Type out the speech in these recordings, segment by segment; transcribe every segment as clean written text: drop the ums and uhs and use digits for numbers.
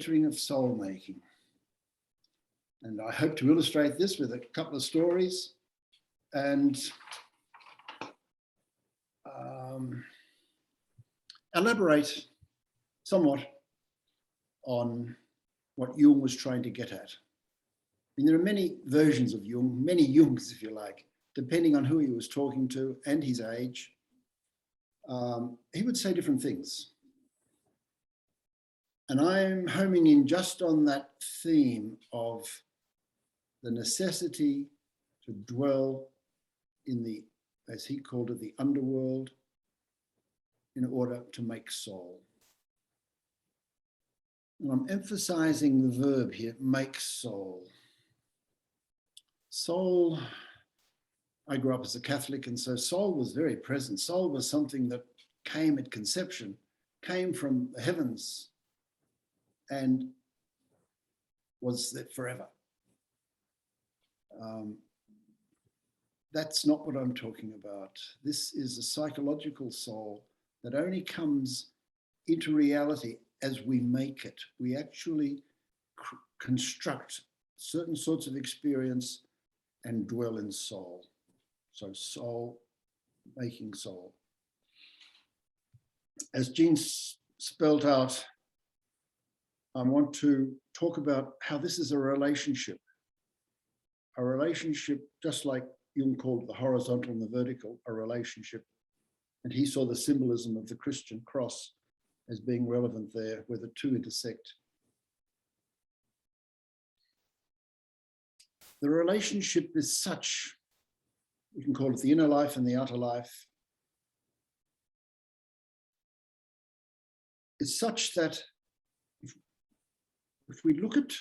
entering of soul making. And I hope to illustrate this with a couple of stories and elaborate somewhat on what Jung was trying to get at. I mean, there are many versions of Jung, many Jungs, if you like, depending on who he was talking to and his age. He would say different things. And I'm homing in just on that theme of the necessity to dwell in the, as he called it, the underworld in order to make soul. And I'm emphasizing the verb here, make soul. Soul, I grew up as a Catholic, and so soul was very present. Soul was something that came at conception, came from the heavens, and was there forever. That's not what I'm talking about. This is a psychological soul that only comes into reality as we make it. We actually construct certain sorts of experience and dwell in soul. So soul, making soul. As Jean spelled out, I want to talk about how this is a relationship just like Jung called the horizontal and the vertical, a relationship. And he saw the symbolism of the Christian cross as being relevant there, where the two intersect. The relationship is such, we can call it the inner life and the outer life. It's such that if we look at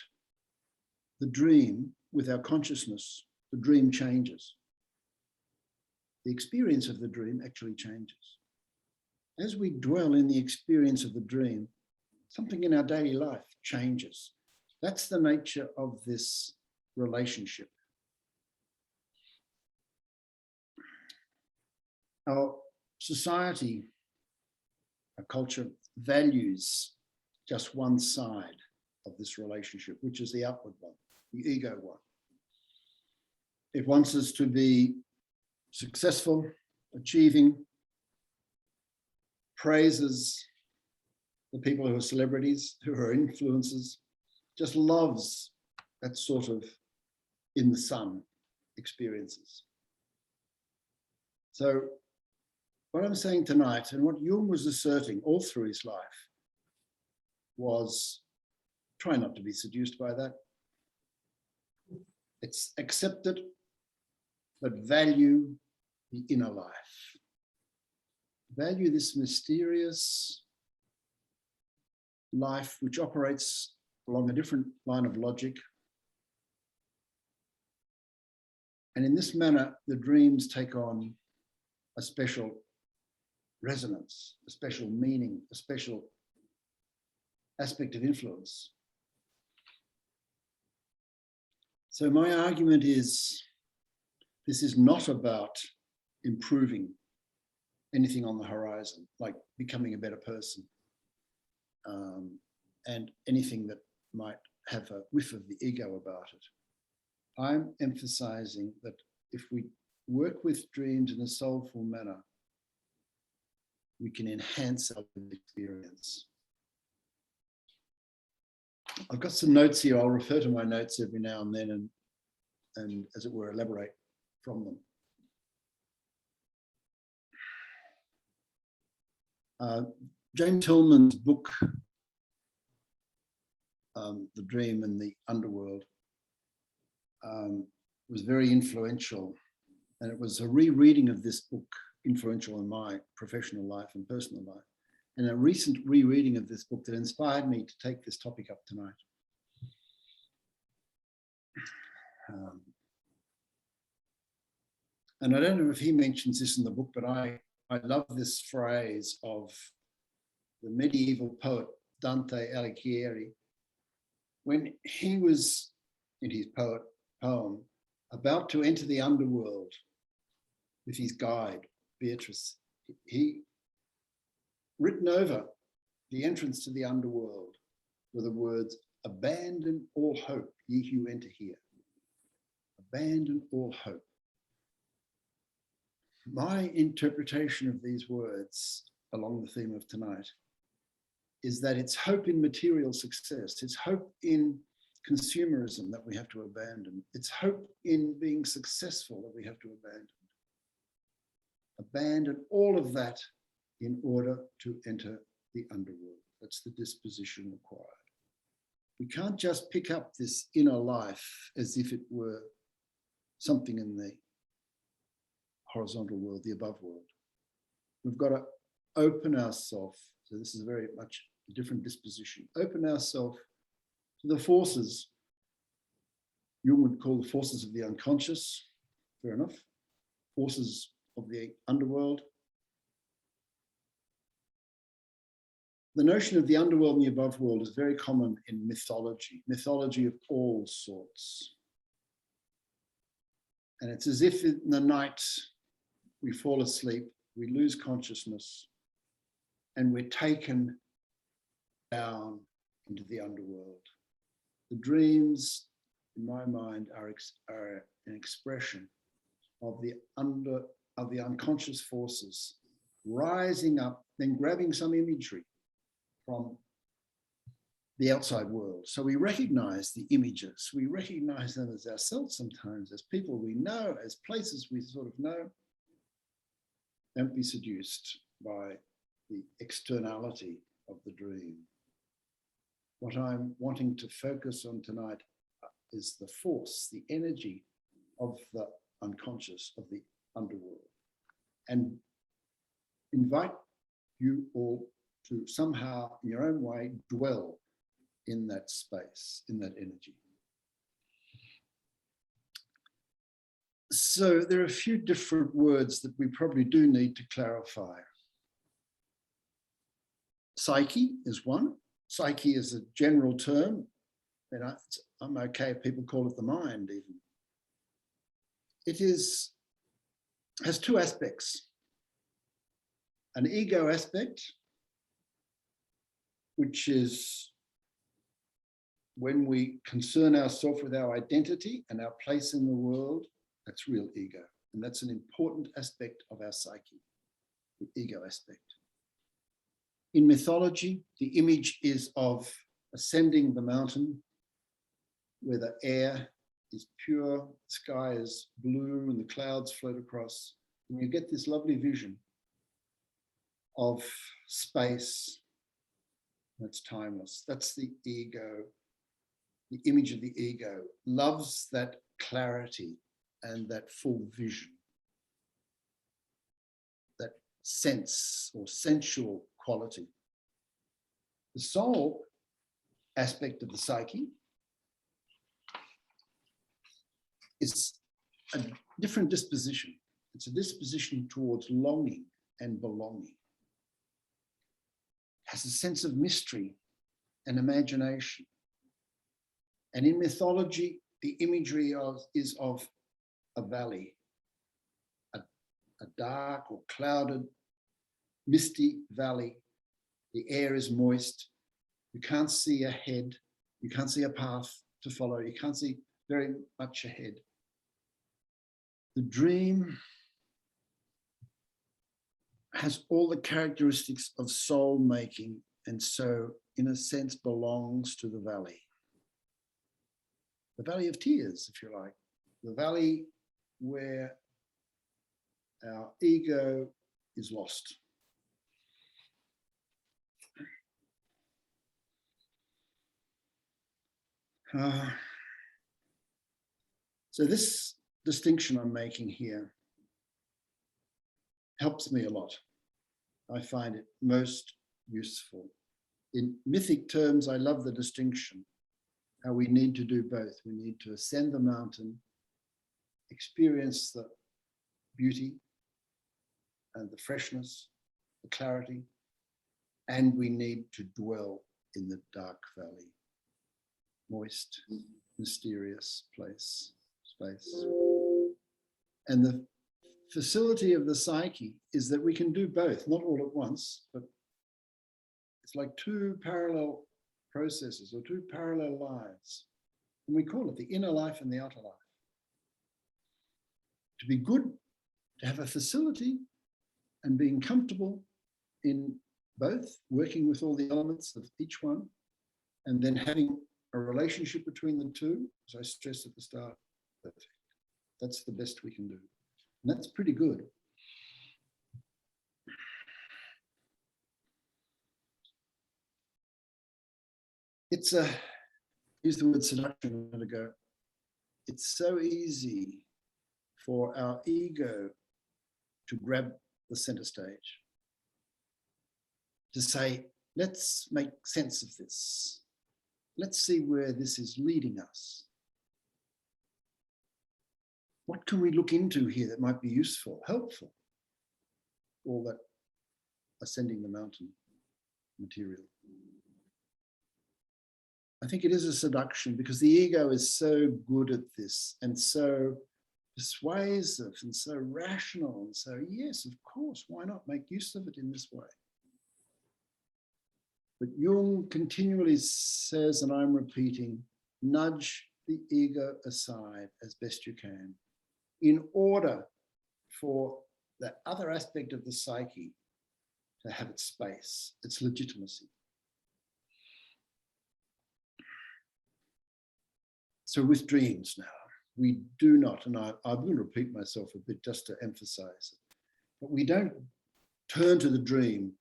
the dream with our consciousness, the dream changes. The experience of the dream actually changes. As we dwell in the experience of the dream, something in our daily life changes. That's the nature of this relationship. Our society, our culture values just one side of this relationship, which is the outward one, the ego one. It wants us to be successful, achieving, praises the people who are celebrities, who are influencers, just loves that sort of in the sun experiences. So what I'm saying tonight, and what Jung was asserting all through his life, was try not to be seduced by that. It's accepted, but value the inner life. Value this mysterious life which operates along a different line of logic. And in this manner, the dreams take on a special resonance, a special meaning, a special aspect of influence. So my argument is, this is not about improving anything on the horizon, like becoming a better person, and anything that might have a whiff of the ego about it. I'm emphasizing that if we work with dreams in a soulful manner, we can enhance our experience. I've got some notes here. I'll refer to my notes every now and then and as it were, elaborate from them. James Hillman's book, The Dream and the Underworld, was very influential. And it was a rereading of this book, influential in my professional life and personal life, and a recent rereading of this book that inspired me to take this topic up tonight. And I don't know if he mentions this in the book, but I love this phrase of the medieval poet Dante Alighieri, when he was, in his poem, about to enter the underworld with his guide, Beatrice. He written over the entrance to the underworld were the words, "Abandon all hope, ye who enter here." Abandon all hope. My interpretation of these words along the theme of tonight is that it's hope in material success. It's hope in consumerism that we have to abandon. It's hope in being successful that we have to abandon. Abandon all of that in order to enter the underworld. That's the disposition required. We can't just pick up this inner life as if it were something in the horizontal world, the above world. We've got to open ourselves. So this is very much a different disposition. Open ourselves to the forces Jung would call the forces of the unconscious. Fair enough. Forces of the underworld. The notion of the underworld and the above world is very common in mythology of all sorts. And it's as if in the night we fall asleep, we lose consciousness, and we're taken down into the underworld. The dreams, in my mind, are an expression of the unconscious forces rising up, then grabbing some imagery from the outside world. So we recognize the images, we recognize them as ourselves sometimes, as people we know, as places we sort of know. Don't be seduced by the externality of the dream. What I'm wanting to focus on tonight is the force, the energy of the unconscious, of the underworld, and invite you all to somehow, in your own way, dwell in that space, in that energy. So there are a few different words that we probably do need to clarify. Psyche is one. Psyche is a general term, and I'm okay if people call it the mind even. It has two aspects. An ego aspect, which is when we concern ourselves with our identity and our place in the world. That's real ego. And that's an important aspect of our psyche, the ego aspect. In mythology, the image is of ascending the mountain where the air is pure, the sky is blue, and the clouds float across. And you get this lovely vision of space that's timeless. That's the ego. The image of the ego loves that clarity and that full vision, that sense or sensual quality. The soul aspect of the psyche is a different disposition. It's a disposition towards longing and belonging. It has a sense of mystery and imagination. And in mythology, the imagery is of a valley, a dark or clouded, misty valley. The air is moist. You can't see ahead. You can't see a path to follow. You can't see very much ahead. The dream has all the characteristics of soul making, and so, in a sense, belongs to the valley. The valley of tears, if you like. The valley where our ego is lost. So this distinction I'm making here helps me a lot. I find it most useful. In mythic terms, I love the distinction, how we need to do both. We need to ascend the mountain, experience the beauty and the freshness, the clarity, and we need to dwell in the dark valley, moist, mysterious space. And the facility of the psyche is that we can do both, not all at once, but it's like two parallel processes or two parallel lives. And we call it the inner life and the outer life. To be good, to have a facility and being comfortable in both, working with all the elements of each one, and then having a relationship between the two, as I stressed at the start, perfect. That's the best we can do. And that's pretty good. It's use the word seduction a minute ago. It's so easy for our ego to grab the center stage, to say, let's make sense of this. Let's see where this is leading us. What can we look into here that might be useful, helpful? All that ascending the mountain material. I think it is a seduction because the ego is so good at this and so persuasive and so rational. And so, yes, of course, why not make use of it in this way? But Jung continually says, and I'm repeating, nudge the ego aside as best you can in order for that other aspect of the psyche to have its space, its legitimacy. So with dreams now, we do not, and I'm going to repeat myself a bit just to emphasize it, but we don't turn to the dream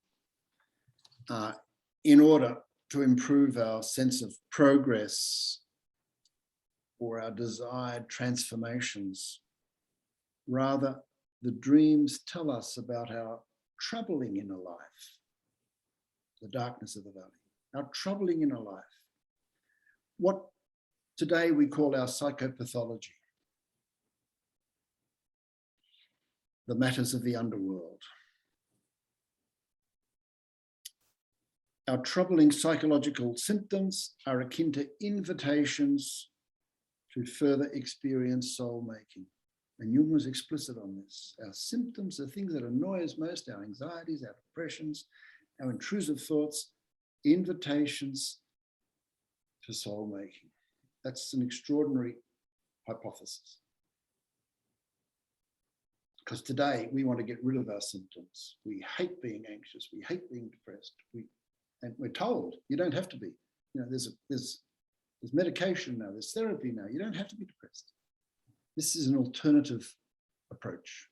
in order to improve our sense of progress or our desired transformations. Rather, the dreams tell us about our troubling inner life, the darkness of the valley, our troubling inner life. What today we call our psychopathology, the matters of the underworld. Our troubling psychological symptoms are akin to invitations to further experience soul making. And Jung was explicit on this. Our symptoms are things that annoy us most, our anxieties, our depressions, our intrusive thoughts, invitations to soul making. That's an extraordinary hypothesis. Because today we want to get rid of our symptoms. We hate being anxious. We hate being depressed. And we're told you don't have to be. You know, there's medication now. There's therapy now. You don't have to be depressed. This is an alternative approach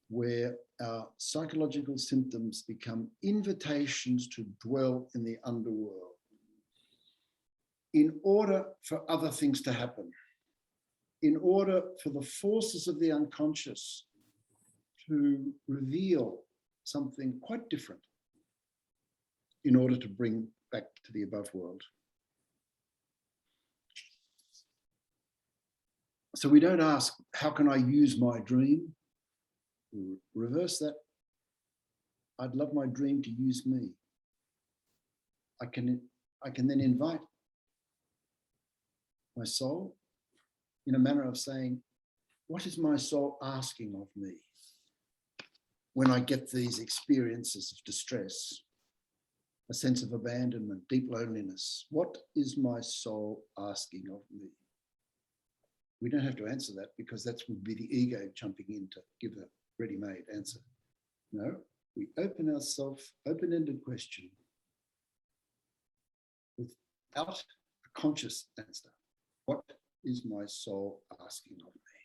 where our psychological symptoms become invitations to dwell in the underworld in order for other things to happen, in order for the forces of the unconscious to reveal something quite different in order to bring back to the above world. So we don't ask, how can I use my dream? We reverse that. I'd love my dream to use me. I can then invite my soul in a manner of saying, what is my soul asking of me when I get these experiences of distress, a sense of abandonment, deep loneliness? What is my soul asking of me? We don't have to answer that because that would be the ego jumping in to give a ready-made answer. No, we open ourselves, open-ended question without a conscious answer. What is my soul asking of me?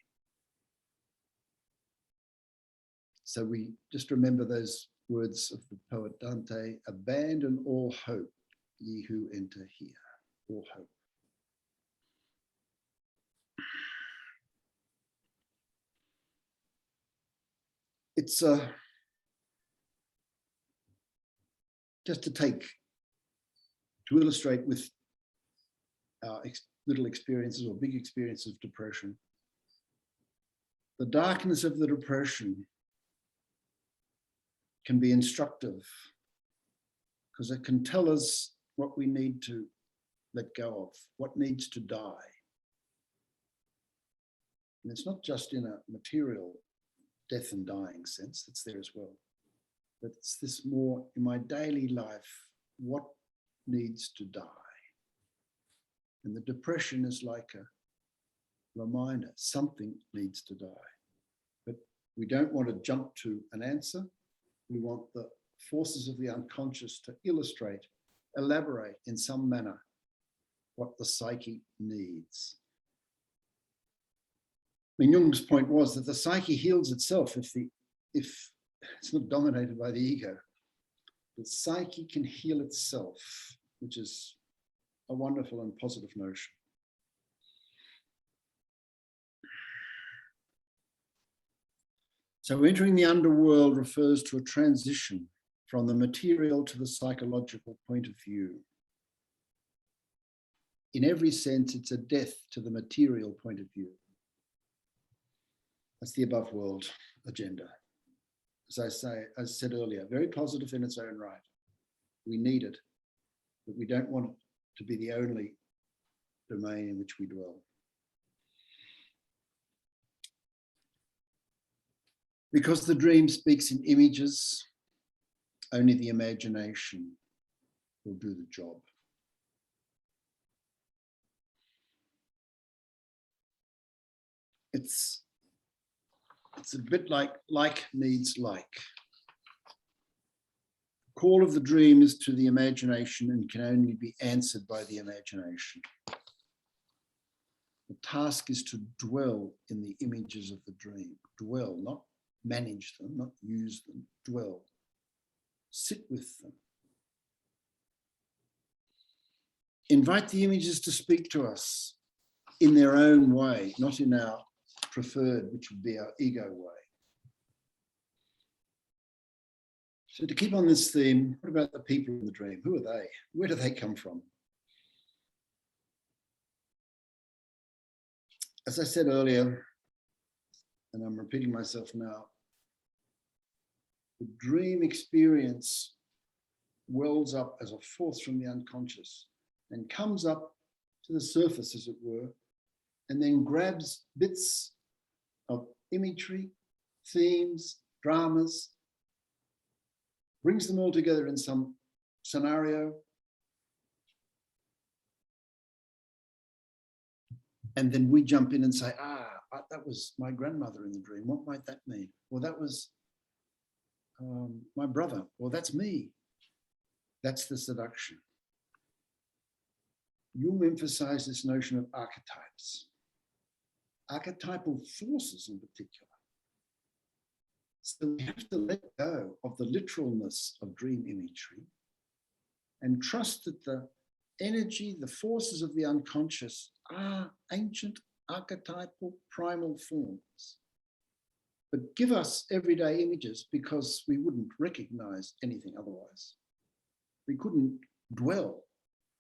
So we just remember those words of the poet Dante, abandon all hope, ye who enter here, all hope. It's just to illustrate with our little experiences or big experiences of depression. The darkness of the depression can be instructive because it can tell us what we need to let go of, what needs to die. And it's not just in a material death and dying sense, it's there as well. But it's this more in my daily life, what needs to die. And the depression is like a reminder, something needs to die. But we don't want to jump to an answer. We want the forces of the unconscious to illustrate, elaborate in some manner what the psyche needs. I mean, Jung's point was that the psyche heals itself if it's not dominated by the ego. The psyche can heal itself, which is a wonderful and positive notion. So entering the underworld refers to a transition from the material to the psychological point of view. In every sense, it's a death to the material point of view. That's the above world agenda. As I said earlier, very positive in its own right. We need it, but we don't want it to be the only domain in which we dwell. Because the dream speaks in images, only the imagination will do the job. It's a bit like needs like. The call of the dream is to the imagination and can only be answered by the imagination. The task is to dwell in the images of the dream. Dwell, not manage them, not use them, dwell. Sit with them. Invite the images to speak to us in their own way, not in our preferred, which would be our ego way. So to keep on this theme, what about the people in the dream? Who are they? Where do they come from? As I said earlier, and I'm repeating myself now, the dream experience wells up as a force from the unconscious and comes up to the surface, as it were, and then grabs bits of imagery, themes, dramas, brings them all together in some scenario, and then we jump in and say, that was my grandmother in the dream. What might that mean? Well, that was my brother. Well, that's me. That's the seduction. Jung emphasized this notion of archetypes, archetypal forces in particular. So we have to let go of the literalness of dream imagery and trust that the energy, the forces of the unconscious are ancient, archetypal, primal forms. But give us everyday images because we wouldn't recognize anything otherwise. We couldn't dwell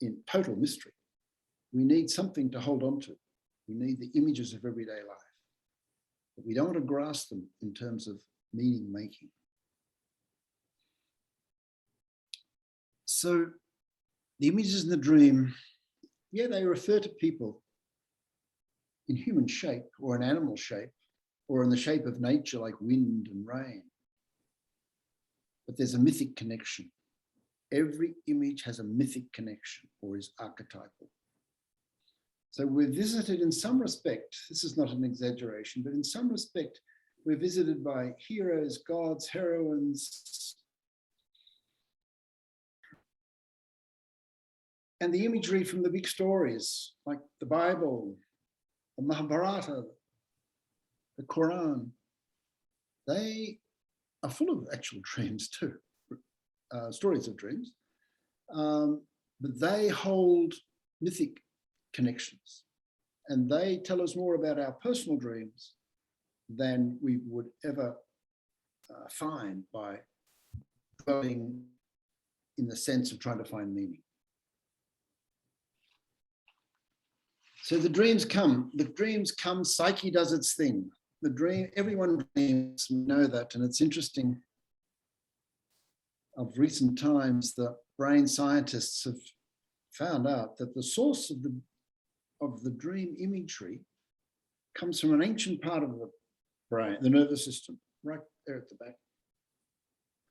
in total mystery. We need something to hold on to. We need the images of everyday life. But we don't want to grasp them in terms of meaning making. So the images in the dream, yeah, they refer to people in human shape or in animal shape or in the shape of nature like wind and rain. But there's a mythic connection. Every image has a mythic connection or is archetypal. So we're visited in some respect, this is not an exaggeration, but in some respect, we're visited by heroes, gods, heroines, and the imagery from the big stories like the Bible, the Mahabharata, the Quran, they are full of actual dreams too, stories of dreams, but they hold mythic connections and they tell us more about our personal dreams than we would ever find by dwelling in the sense of trying to find meaning. So the dreams come, psyche does its thing. The dream, everyone dreams, we know that, and it's interesting. Of recent times, the brain scientists have found out that the source of the dream imagery comes from an ancient part of the brain, the nervous system, right there at the back.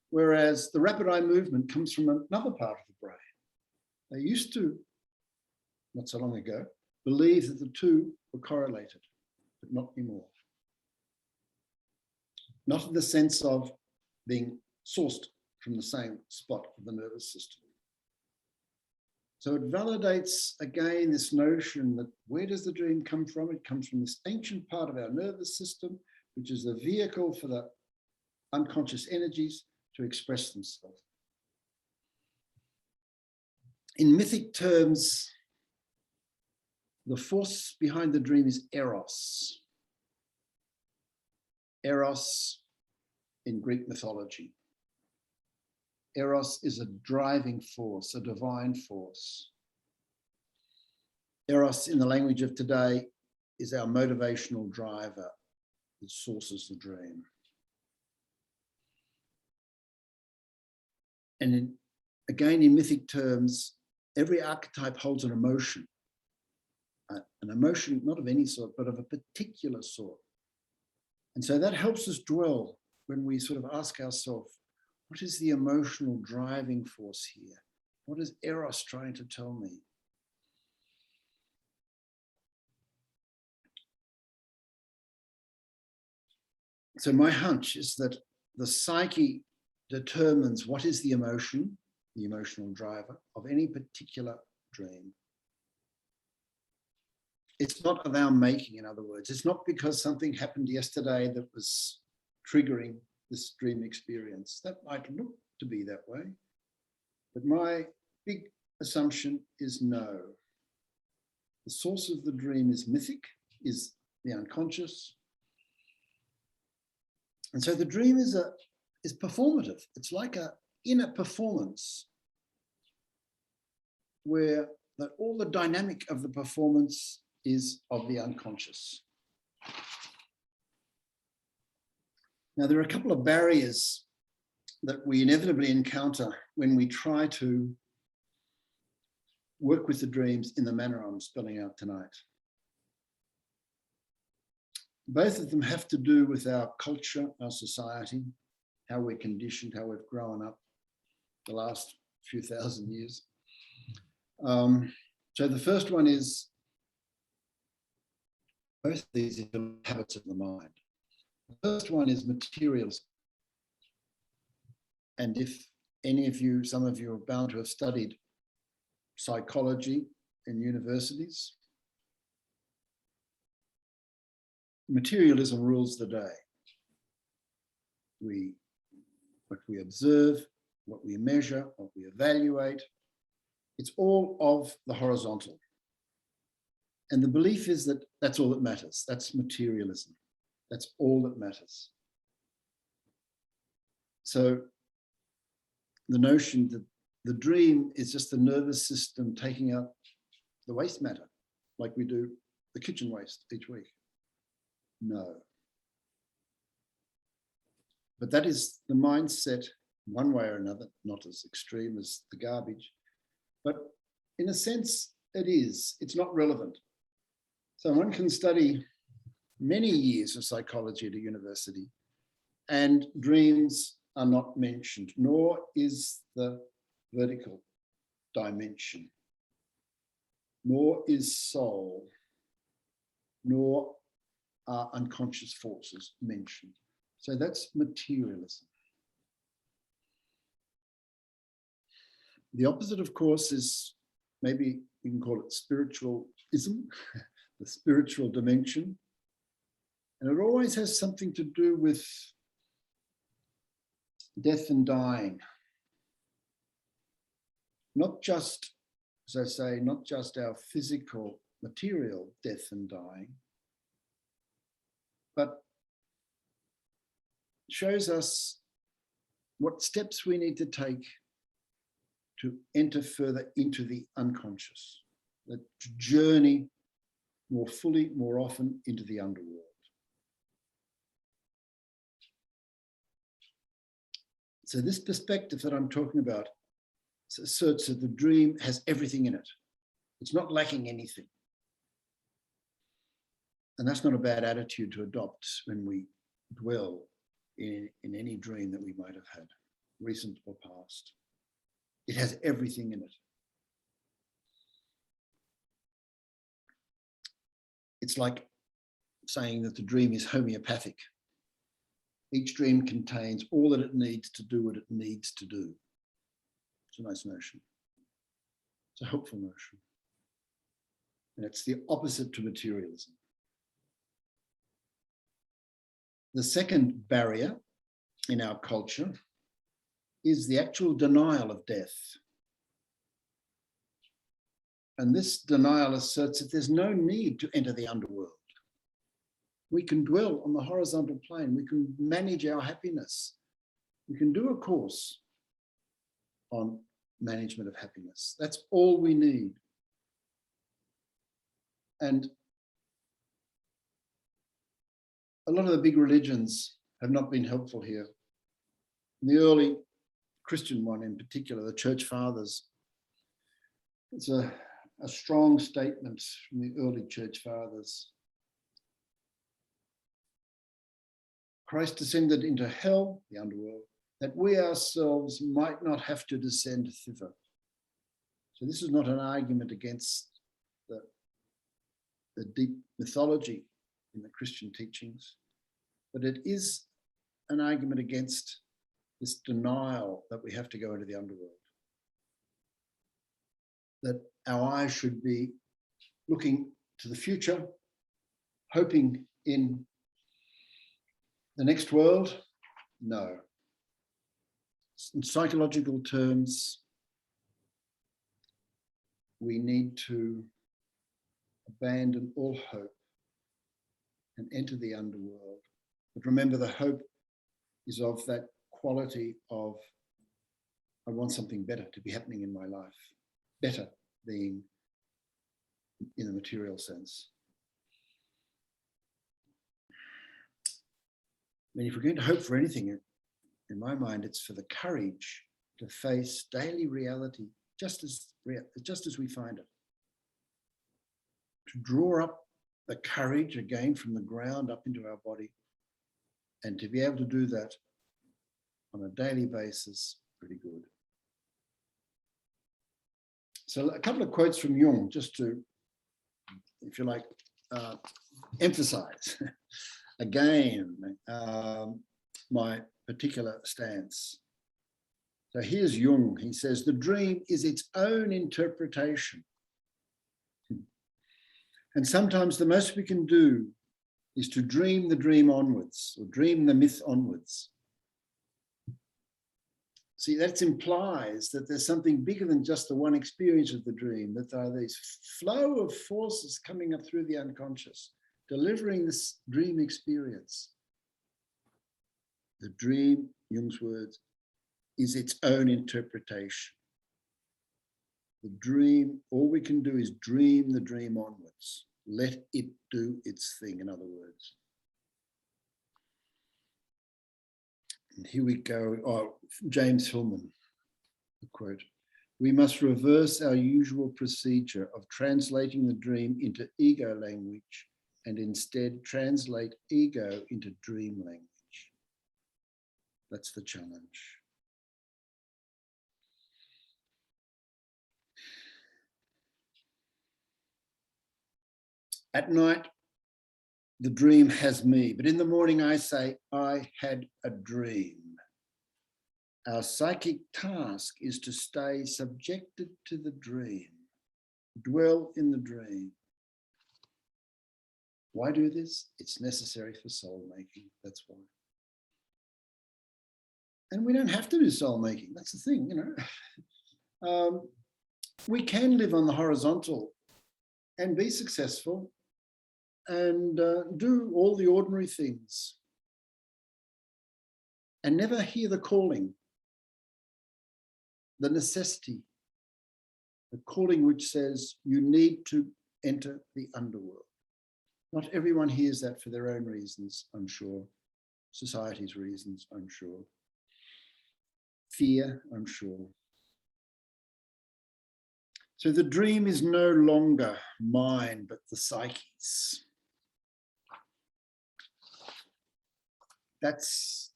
Whereas the rapid eye movement comes from another part of the brain. They used to, not so long ago, believe that the two were correlated, but not anymore. Not in the sense of being sourced from the same spot of the nervous system. So it validates again this notion that where does the dream come from? It comes from this ancient part of our nervous system, which is the vehicle for the unconscious energies to express themselves. In mythic terms, the force behind the dream is eros. Eros in Greek mythology. Eros is a driving force, a divine force. Eros in the language of today is our motivational driver that sources the dream. And again, in mythic terms, every archetype holds an emotion not of any sort, but of a particular sort. And so that helps us dwell when we sort of ask ourselves, what is the emotional driving force here? What is Eros trying to tell me? So my hunch is that the psyche determines what is the emotion, the emotional driver of any particular dream. It's not of our making, in other words. It's not because something happened yesterday that was triggering this dream experience. That might look to be that way. But my big assumption is no. The source of the dream is mythic, is the unconscious. And so the dream is performative. It's like an inner performance where all the dynamic of the performance is of the unconscious. Now, there are a couple of barriers that we inevitably encounter when we try to work with the dreams in the manner I'm spelling out tonight. Both of them have to do with our culture, our society, how we're conditioned, how we've grown up the last few thousand years. So the first one is, both of these are habits of the mind. The first one is materialism. And if any of you, some of you are bound to have studied psychology in universities, materialism rules the day. What we observe, what we measure, what we evaluate, it's all of the horizontal. And the belief is that that's all that matters. That's materialism. That's all that matters. So the notion that the dream is just the nervous system taking out the waste matter, like we do the kitchen waste each week. No. But that is the mindset, one way or another, not as extreme as the garbage, but in a sense, it's not relevant. So one can study many years of psychology at a university and dreams are not mentioned, nor is the vertical dimension, nor is soul, nor are unconscious forces mentioned. So that's materialism. The opposite, of course, is maybe we can call it spiritualism, the spiritual dimension. And it always has something to do with death and dying. Not just, as I say, not just our physical, material death and dying, but shows us what steps we need to take to enter further into the unconscious, to journey more fully, more often into the underworld. So this perspective that I'm talking about asserts that the dream has everything in it. It's not lacking anything. And that's not a bad attitude to adopt when we dwell in any dream that we might have had, recent or past. It has everything in it. It's like saying that the dream is homeopathic. Each dream contains all that it needs to do what it needs to do. It's a nice notion. It's a helpful notion. And it's the opposite to materialism. The second barrier in our culture is the actual denial of death. And this denial asserts that there's no need to enter the underworld. We can dwell on the horizontal plane. We can manage our happiness. We can do a course on management of happiness. That's all we need. And a lot of the big religions have not been helpful here. In the early Christian one in particular, the church fathers, it's a strong statement from the early church fathers. Christ descended into hell, the underworld, that we ourselves might not have to descend thither. So this is not an argument against the deep mythology in the Christian teachings, but it is an argument against this denial that we have to go into the underworld. That our eyes should be looking to the future, hoping in the next world. No. In psychological terms, we need to abandon all hope and enter the underworld. But remember, the hope is of that quality of, I want something better to be happening in my life. Better being in the material sense. I mean, if we're going to hope for anything, in my mind, it's for the courage to face daily reality just as we find it. To draw up the courage again from the ground up into our body, and to be able to do that on a daily basis, pretty good. So a couple of quotes from Jung, just to, if you like, emphasize again my particular stance. So here's Jung. He says, the dream is its own interpretation. And sometimes the most we can do is to dream the dream onwards, or dream the myth onwards. See, that implies that there's something bigger than just the one experience of the dream, that there are these flow of forces coming up through the unconscious, delivering this dream experience. The dream, Jung's words, is its own interpretation. The dream, all we can do is dream the dream onwards. Let it do its thing, in other words. And here we go. James Hillman, a quote. We must reverse our usual procedure of translating the dream into ego language and instead translate ego into dream language. That's the challenge. At night, the dream has me, but in the morning I say, I had a dream. Our psychic task is to stay subjected to the dream, dwell in the dream. Why do this? It's necessary for soul making, that's why. And we don't have to do soul making, that's the thing, you know. We can live on the horizontal and be successful and do all the ordinary things and never hear the calling, the necessity, the calling which says you need to enter the underworld. Not everyone hears that for their own reasons, I'm sure. Society's reasons, I'm sure. Fear, I'm sure. So the dream is no longer mine, but the psyche's. That's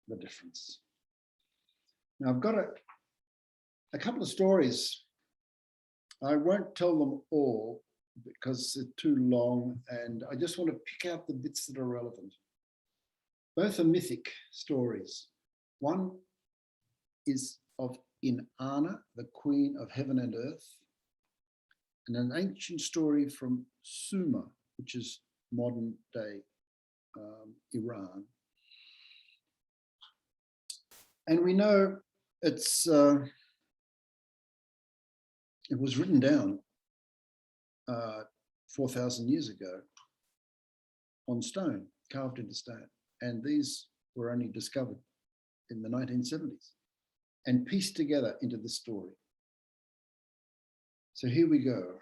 the difference. Now I've got a couple of stories. I won't tell them all, because it's too long, and I just want to pick out the bits that are relevant. Both are mythic stories. One is of Inanna, the queen of heaven and earth, and an ancient story from Sumer, which is modern day Iran. And we know it was written down 4,000 years ago on stone, carved into stone. And these were only discovered in the 1970s and pieced together into this story. So here we go.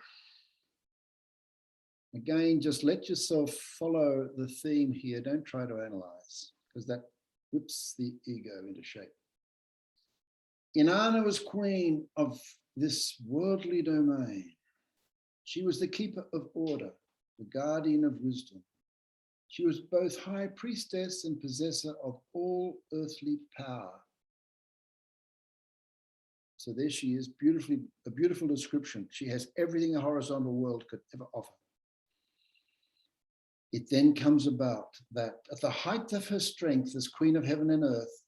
Again, just let yourself follow the theme here. Don't try to analyze, because that whips the ego into shape. Inanna was queen of this worldly domain. She was the keeper of order, the guardian of wisdom. She was both high priestess and possessor of all earthly power. So there she is, a beautiful description. She has everything a horizontal world could ever offer. It then comes about that at the height of her strength as queen of heaven and earth,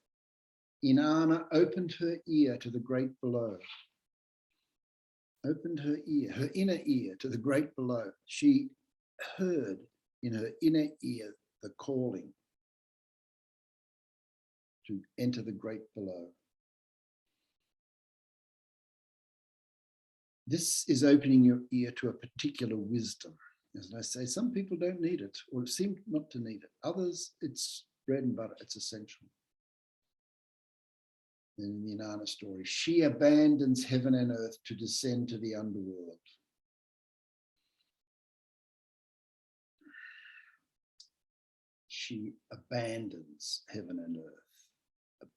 Inanna opened her ear to the great below. Opened her ear, her inner ear to the great below. She heard in her inner ear the calling to enter the great below. This is opening your ear to a particular wisdom. As I say, some people don't need it or seem not to need it. Others, it's bread and butter, it's essential. In the Inanna story, she abandons heaven and earth to descend to the underworld. She abandons heaven and earth.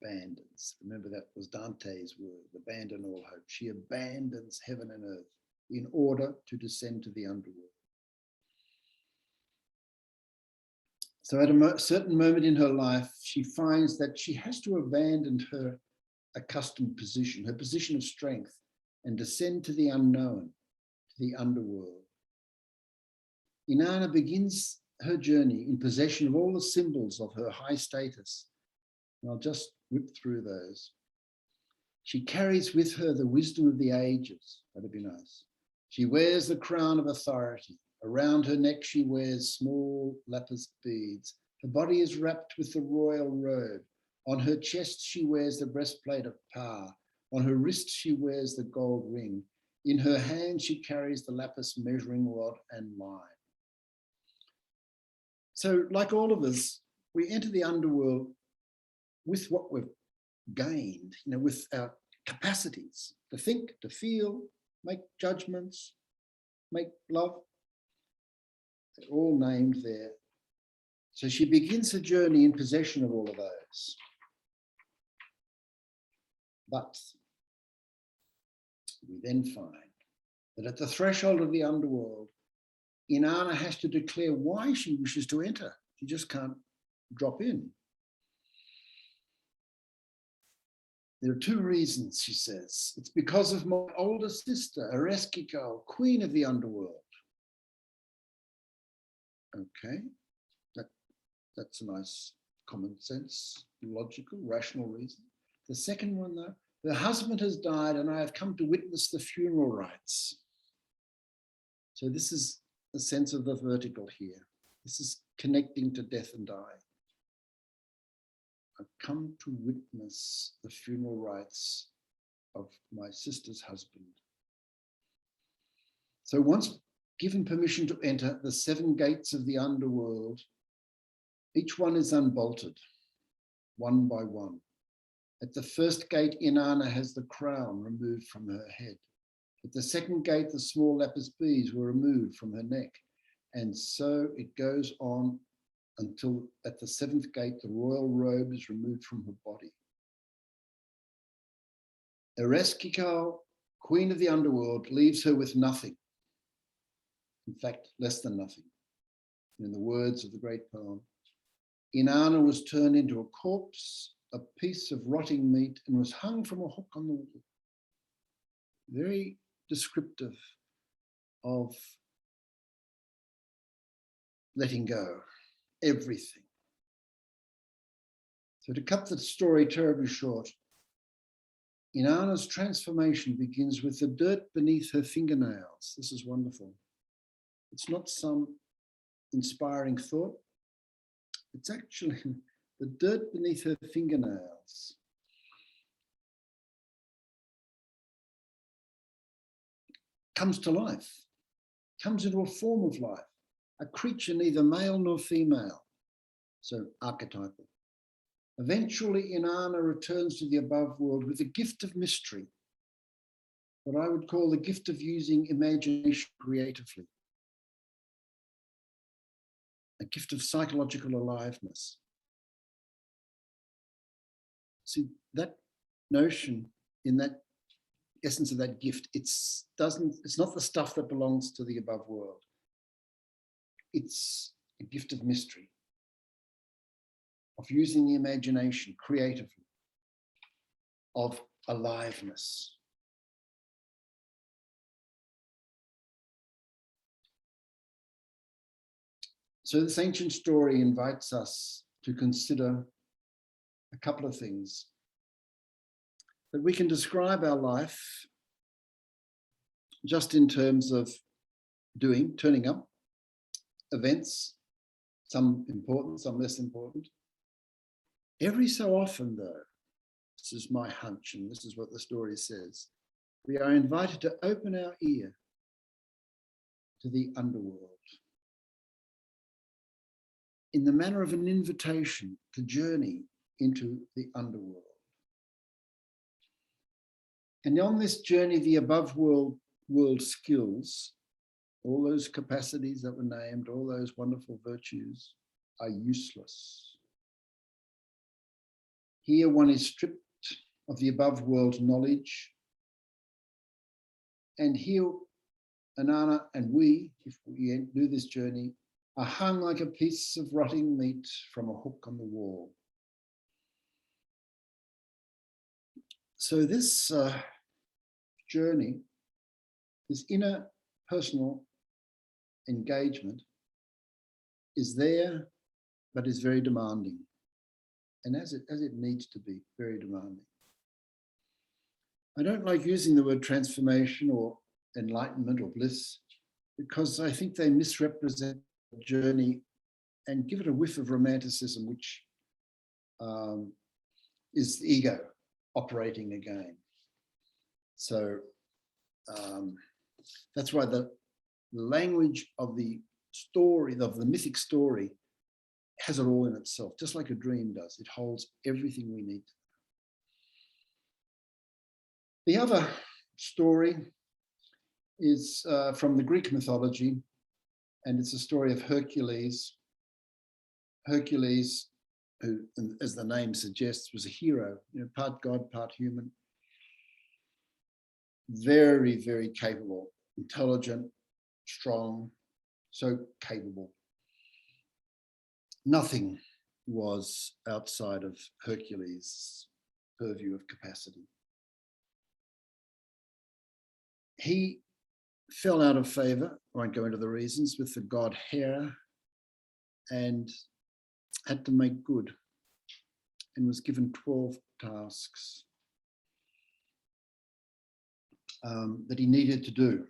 Abandons. Remember, that was Dante's word, abandon all hope. She abandons heaven and earth in order to descend to the underworld. So at a certain moment in her life, she finds that she has to abandon her accustomed position, her position of strength, and descend to the unknown, to the underworld. Inanna begins her journey in possession of all the symbols of her high status. And I'll just whip through those. She carries with her the wisdom of the ages. That'd be nice. She wears the crown of authority. Around her neck, she wears small lapis beads. Her body is wrapped with the royal robe. On her chest, she wears the breastplate of power. On her wrist, she wears the gold ring. In her hand, she carries the lapis measuring rod and line. So, like all of us, we enter the underworld with what we've gained, with our capacities to think, to feel, make judgments, make love. They're all named there. So she begins her journey in possession of all of those. But we then find that at the threshold of the underworld, Inanna has to declare why she wishes to enter. She just can't drop in. There are two reasons, she says. It's because of my older sister, Archibald, queen of the underworld. Okay, that's a nice common sense, logical, rational reason. The second one, though, her husband has died and I have come to witness the funeral rites. So this is the sense of the vertical here. This is connecting to death and dying. I've come to witness the funeral rites of my sister's husband. So once given permission to enter the 7 gates of the underworld, each one is unbolted, one by one. At the first gate, Inanna has the crown removed from her head. At the second gate, the small lapis beads were removed from her neck. And so it goes on until at the 7th gate, the royal robe is removed from her body. Ereshkigal, queen of the underworld, leaves her with nothing. In fact, less than nothing. In the words of the great poem, Inanna was turned into a corpse, a piece of rotting meat, and was hung from a hook on the wall. Very descriptive of letting go, everything. So to cut the story terribly short, Inanna's transformation begins with the dirt beneath her fingernails. This is wonderful. It's not some inspiring thought. It's actually the dirt beneath her fingernails. Comes to life, comes into a form of life, a creature neither male nor female, so archetypal. Eventually, Inanna returns to the above world with a gift of mystery, what I would call the gift of using imagination creatively, a gift of psychological aliveness. See, that notion in that essence of that gift, it's not the stuff that belongs to the above world. It's a gift of mystery, of using the imagination creatively, of aliveness. So this ancient story invites us to consider a couple of things. That we can describe our life just in terms of turning up, events, some important, some less important. Every so often, though, this is my hunch, and this is what the story says, we are invited to open our ear to the underworld in the manner of an invitation to journey into the underworld. And on this journey, the above world skills, all those capacities that were named, all those wonderful virtues are useless. Here one is stripped of the above world knowledge. And here Inanna and we, if we do this journey, are hung like a piece of rotting meat from a hook on the wall. So this journey, this inner personal engagement is there, but is very demanding. And as it needs to be, very demanding. I don't like using the word transformation or enlightenment or bliss because I think they misrepresent the journey and give it a whiff of romanticism, which is the ego operating again. So that's why the language of the story, of the mythic story, has it all in itself, just like a dream does. It holds everything we need. The other story is from the Greek mythology, and it's a story of Hercules. Hercules, who, as the name suggests, was a hero, part God, part human. Very, very capable, intelligent, strong, so capable. Nothing was outside of Hercules' purview of capacity. He fell out of favor, I won't go into the reasons, with the god Hera and had to make good and was given 12 tasks that he needed to do.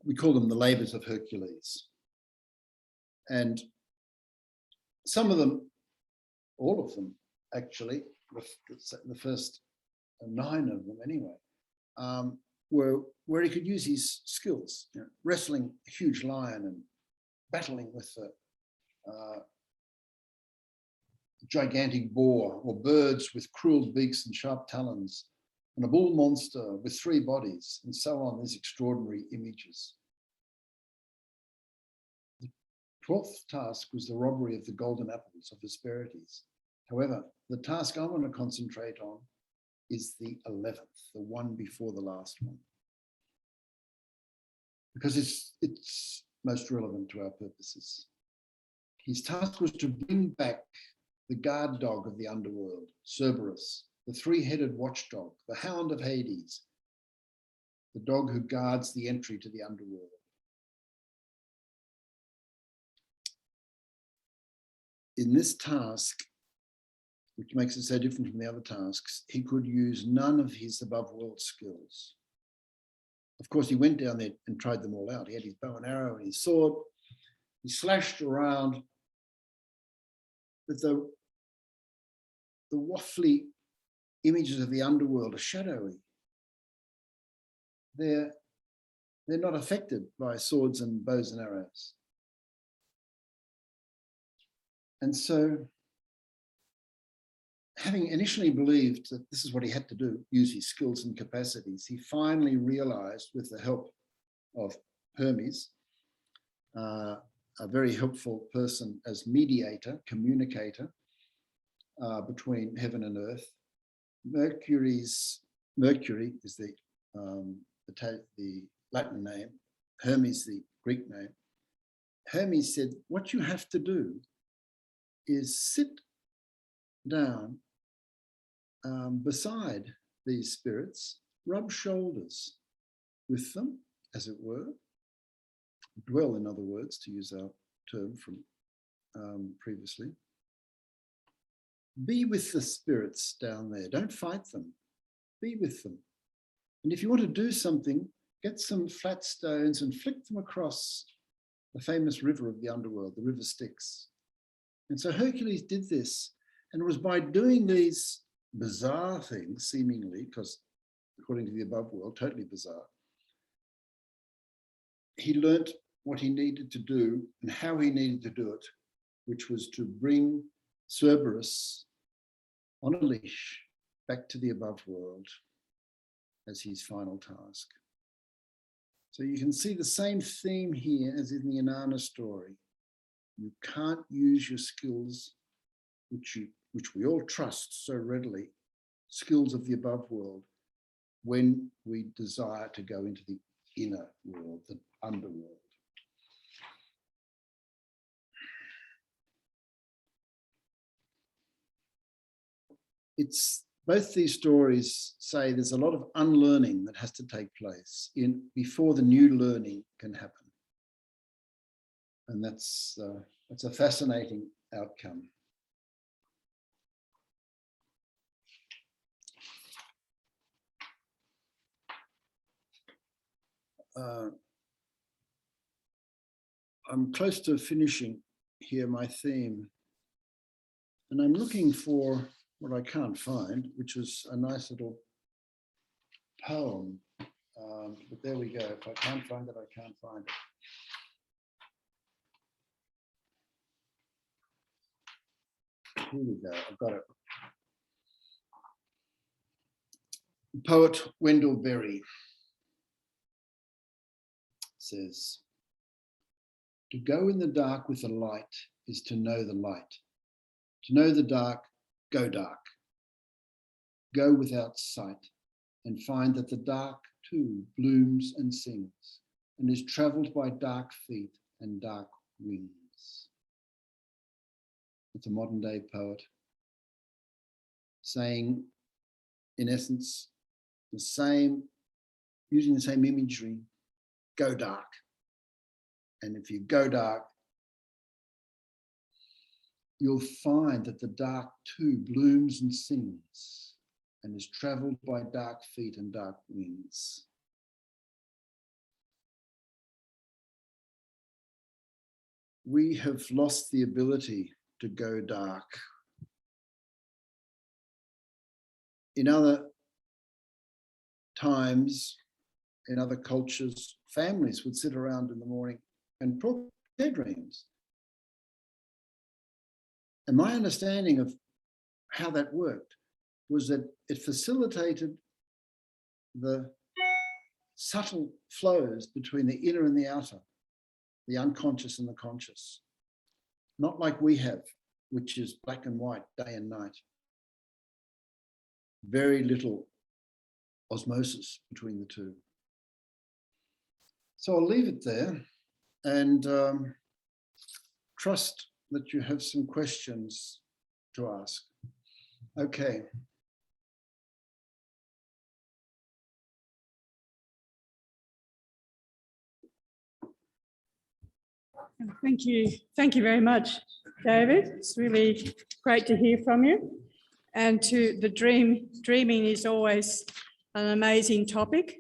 We call them the labors of Hercules. And some of them, all of them actually, the first 9 of them anyway, were where he could use his skills, wrestling a huge lion and battling with a gigantic boar, or birds with cruel beaks and sharp talons, and a bull monster with 3 bodies, and so on, these extraordinary images. The 12th task was the robbery of the golden apples of Hesperides. However, the task I want to concentrate on is the 11th, the one before the last one, because it's most relevant to our purposes. His task was to bring back the guard dog of the underworld, Cerberus, the 3-headed watchdog, the hound of Hades, the dog who guards the entry to the underworld. in this task, which makes it so different from the other tasks, he could use none of his above world skills. Of course, he went down there and tried them all out. He had his bow and arrow and his sword. He slashed around, but the waffly images of the underworld are shadowy. They're not affected by swords and bows and arrows. And so, having initially believed that this is what he had to do, use his skills and capacities, he finally realized, with the help of Hermes, a very helpful person as mediator, communicator between heaven and earth. Mercury is the Latin name, Hermes the Greek name. Hermes said, what you have to do is sit down beside these spirits, rub shoulders with them, as it were, dwell, in other words, to use our term from previously. Be with the spirits down there. Don't fight them. Be with them. And if you want to do something, get some flat stones and flick them across the famous river of the underworld, the river Styx. And so Hercules did this, and it was by doing these bizarre things, seemingly, because according to the above world, totally bizarre, he learnt what he needed to do and how he needed to do it, which was to bring Cerberus on a leash back to the above world as his final task. So you can see the same theme here as in the Inanna story. You can't use your skills, which we all trust so readily, skills of the above world, when we desire to go into the inner world, the underworld. It's both these stories say there's a lot of unlearning that has to take place before the new learning can happen. And that's a fascinating outcome. I'm close to finishing here my theme, and I'm looking for what I can't find, which is a nice little poem. But there we go. If I can't find it, I can't find it. Here we go. I've got it. Poet Wendell Berry says, "To go in the dark with the light is to know the light. To know the dark, go dark. Go without sight and find that the dark too blooms and sings and is travelled by dark feet and dark wings." It's a modern day poet saying, in essence, using the same imagery, go dark. And if you go dark, you'll find that the dark too blooms and sings and is travelled by dark feet and dark wings. We have lost the ability to go dark. In other times, in other cultures, families would sit around in the morning and talk their dreams. And my understanding of how that worked was that it facilitated the subtle flows between the inner and the outer, the unconscious and the conscious. Not like we have, which is black and white, day and night. Very little osmosis between the two. So I'll leave it there and trust that you have some questions to ask. Okay. Thank you. Thank you very much. David. It's really great to hear from you. And to the dreaming is always an amazing topic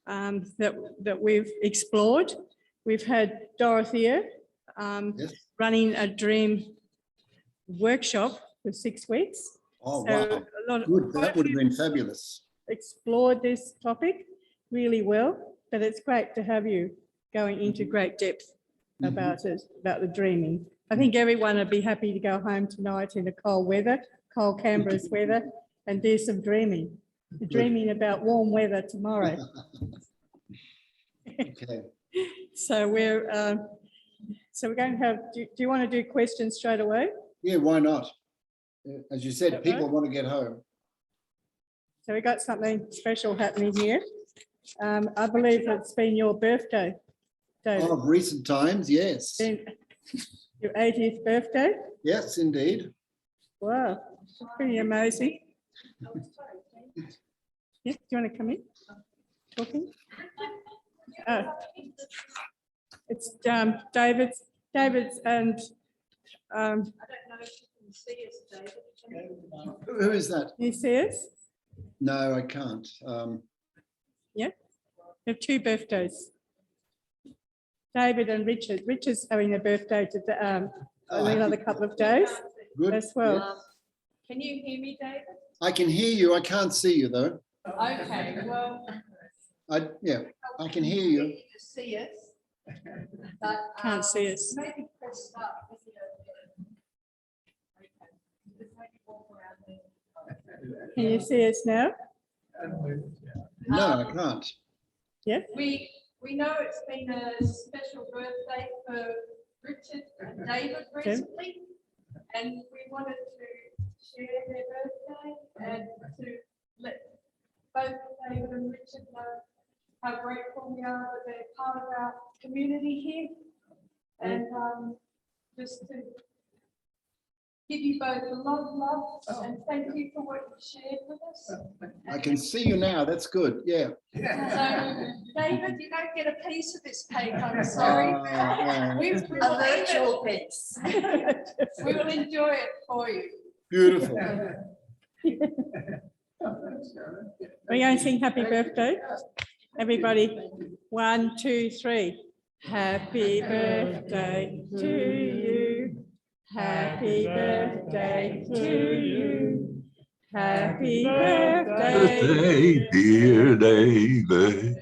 that we've explored. We've had Dorothea Yes. running a dream workshop for 6 weeks. Oh, So wow. a lot of, Good. That would have been fabulous. explored this topic really well, but it's great to have you going into great depth about it, about the dreaming. I think everyone would be happy to go home tonight in the cold weather, cold Canberra's weather, and do some dreaming. Dreaming about warm weather tomorrow. Okay. So we're going to have, do you want to do questions straight away? Yeah, why not? As you said, Okay. people want to get home. So we got something special happening here. I believe it's been your birthday, David. Of recent times, yes. Been your 80th birthday. Yes, indeed. Wow, that's pretty amazing. Yeah, do you want to come in? Talking? Oh. It's David's and I don't know if you can see us, David. Who is that? you see us? No, I can't. Yeah, we have 2 birthdays. David and Richard. Richard's having a birthday today, in another couple of days Good. as well. Yeah. Can you hear me, David? I can hear you. I can't see you though. Okay, well. Yeah, I can hear you. To see us. But, Can't see us. maybe press start. Okay. Just maybe walk around there. Can you see us now? No, I can't. Yeah. We know it's been a special birthday for Richard and David recently, and we wanted to share their birthday and to let both David and Richard know how grateful we are that they're part of our community here, and just to give you both a lot of love and thank you for what you shared with us. I can see you now. That's good. Yeah. So, David, you don't get a piece of this cake, I'm sorry. We will A virtual piece. We will enjoy it for you. Beautiful. We're going to sing happy birthday. Everybody, 1, 2, 3. Happy birthday to you. Happy birthday to you. Happy birthday, dear David.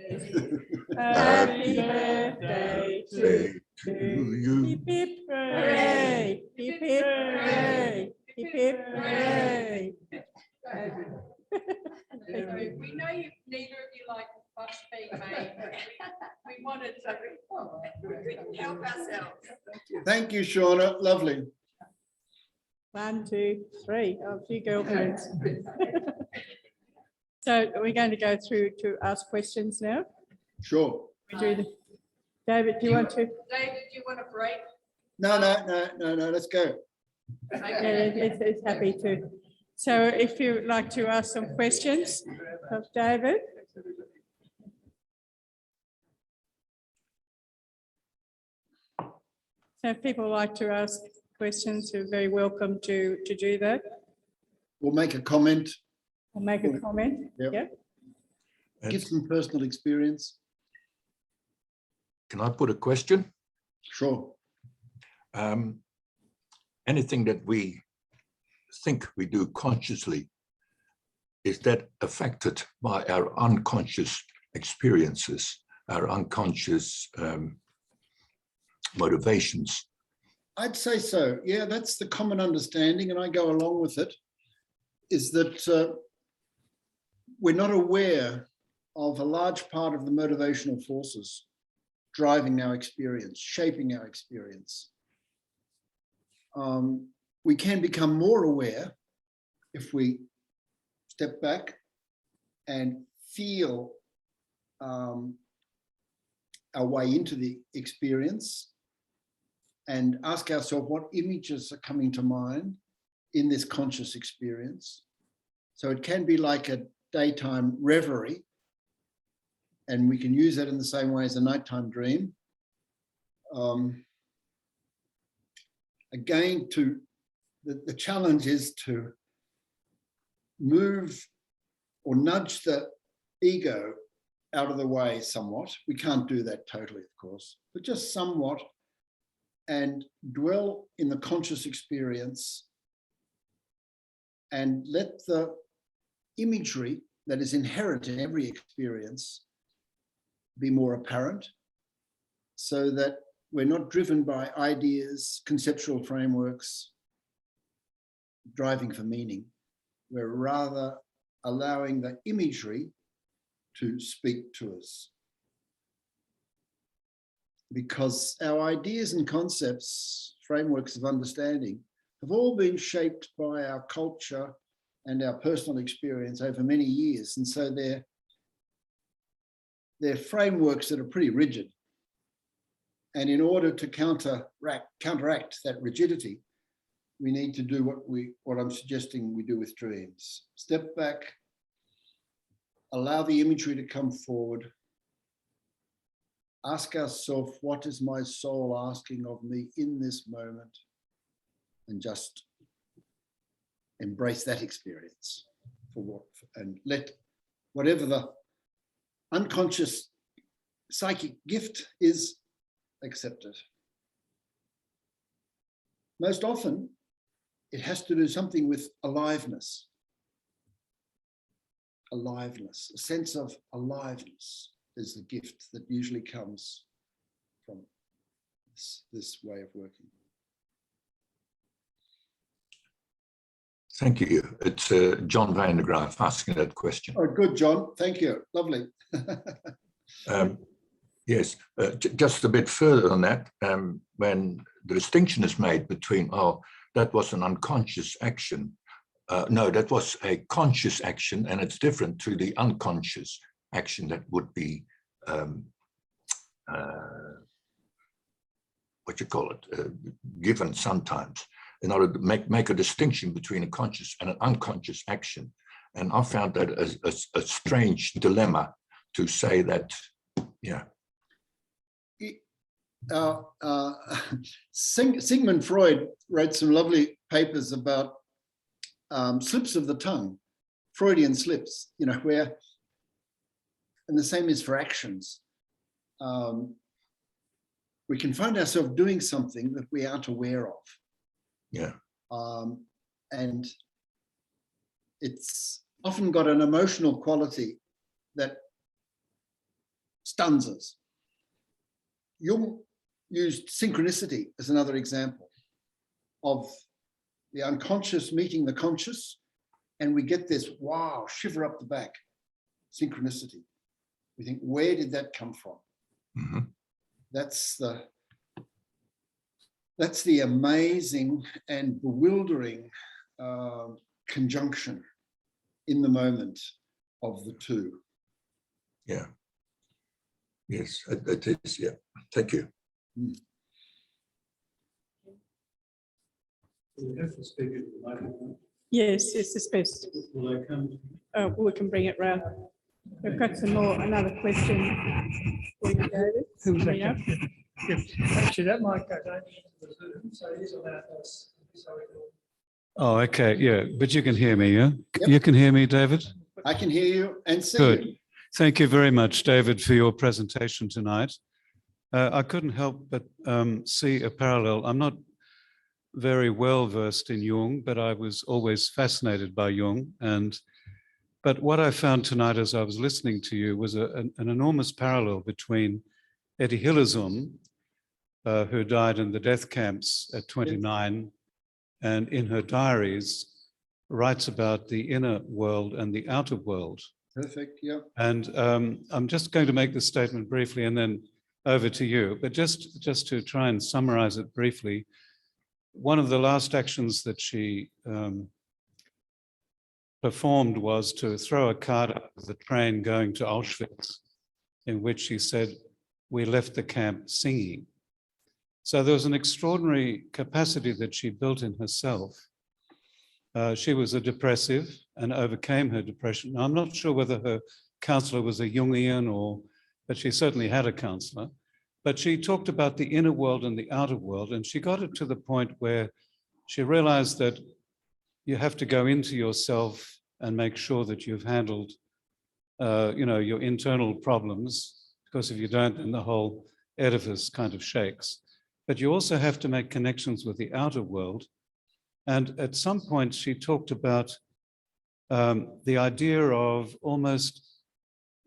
Happy birthday to you. Hip hip hooray, hip hip hooray, hip hip hooray. We know neither of you like a fuss being made. We wanted to. We couldn't help ourselves. Thank you, Shauna. Lovely. 1, 2, 3. Oh, a few girlfriends. So we're going to go through to ask questions now. Sure. We do the, David, do you want to? David, do you want a break? No. Let's go. Yeah, it's happy to. So if you'd like to ask some questions of David. So if people like to ask questions, you're very welcome to do that We'll make a comment. or make a comment. Yep. Yeah. Give some personal experience. Can I put a question? Sure. Anything that we think we do consciously, is that affected by our unconscious experiences, our unconscious motivations? I'd say so. Yeah, that's the common understanding, and I go along with it, is that we're not aware of a large part of the motivational forces driving our experience, shaping our experience. We can become more aware if we step back and feel our way into the experience and ask ourselves what images are coming to mind in this conscious experience. So it can be like a daytime reverie, and we can use that in the same way as a nighttime dream. again, the challenge is to move or nudge the ego out of the way somewhat. We can't do that totally, of course, but just somewhat, and dwell in the conscious experience and let the imagery that is inherent in every experience be more apparent, so that we're not driven by ideas, conceptual frameworks, driving for meaning. We're rather allowing the imagery to speak to us. Because our ideas and concepts, frameworks of understanding, have all been shaped by our culture and our personal experience over many years. And so they're frameworks that are pretty rigid. And in order to counteract that rigidity, we need to do what I'm suggesting we do with dreams. Step back, allow the imagery to come forward, ask ourselves, what is my soul asking of me in this moment? And just embrace that experience and let whatever the unconscious psychic gift is, accept it. Most often, it has to do something with aliveness. Aliveness, a sense of aliveness is the gift that usually comes from this way of working. Thank you. It's John van der Graaf asking that question. Oh, good, John. Thank you. Lovely. Yes, just a bit further on that, when the distinction is made between, oh, that was an unconscious action. No, that was a conscious action, and it's different to the unconscious action that would be, what you call it, given sometimes, in order to make a distinction between a conscious and an unconscious action. And I found that a strange dilemma to say that, yeah. Sigmund Freud wrote some lovely papers about slips of the tongue, Freudian slips, where, and the same is for actions. We can find ourselves doing something that we aren't aware of. Yeah. And it's often got an emotional quality that stuns us. Jung used synchronicity as another example of the unconscious meeting the conscious, and we get this, wow, shiver up the back, synchronicity. We think, where did that come from? Mm-hmm. That's the amazing and bewildering conjunction in the moment of the two. Yeah. Yes, it is. Yeah. Thank you. Mm. Yes, it's the best. Will they come? Oh, we can bring it round. We've got another question for you, David. Who was coming up. Actually, that might go down to the Zoom, so he's allowed us. Oh, okay, yeah, but you can hear me, yeah? Yep. You can hear me, David? I can hear you and see Good. you. Thank you very much, David, for your presentation tonight. I couldn't help but see a parallel. I'm not very well versed in Jung, but I was always fascinated by Jung. But what I found tonight as I was listening to you was an enormous parallel between Etty Hillesum, who died in the death camps at 29, and in her diaries writes about the inner world and the outer world. Perfect, yeah. And I'm just going to make this statement briefly and then over to you, but just to try and summarize it briefly, one of the last actions that she performed was to throw a card out of the train going to Auschwitz, in which she said, "We left the camp singing." So there was an extraordinary capacity that she built in herself. She was a depressive and overcame her depression. Now, I'm not sure whether her counselor was a Jungian but she certainly had a counselor. But she talked about the inner world and the outer world, and she got it to the point where she realized that you have to go into yourself and make sure that you've handled, your internal problems, because if you don't, then the whole edifice kind of shakes. But you also have to make connections with the outer world. And at some point, she talked about the idea of almost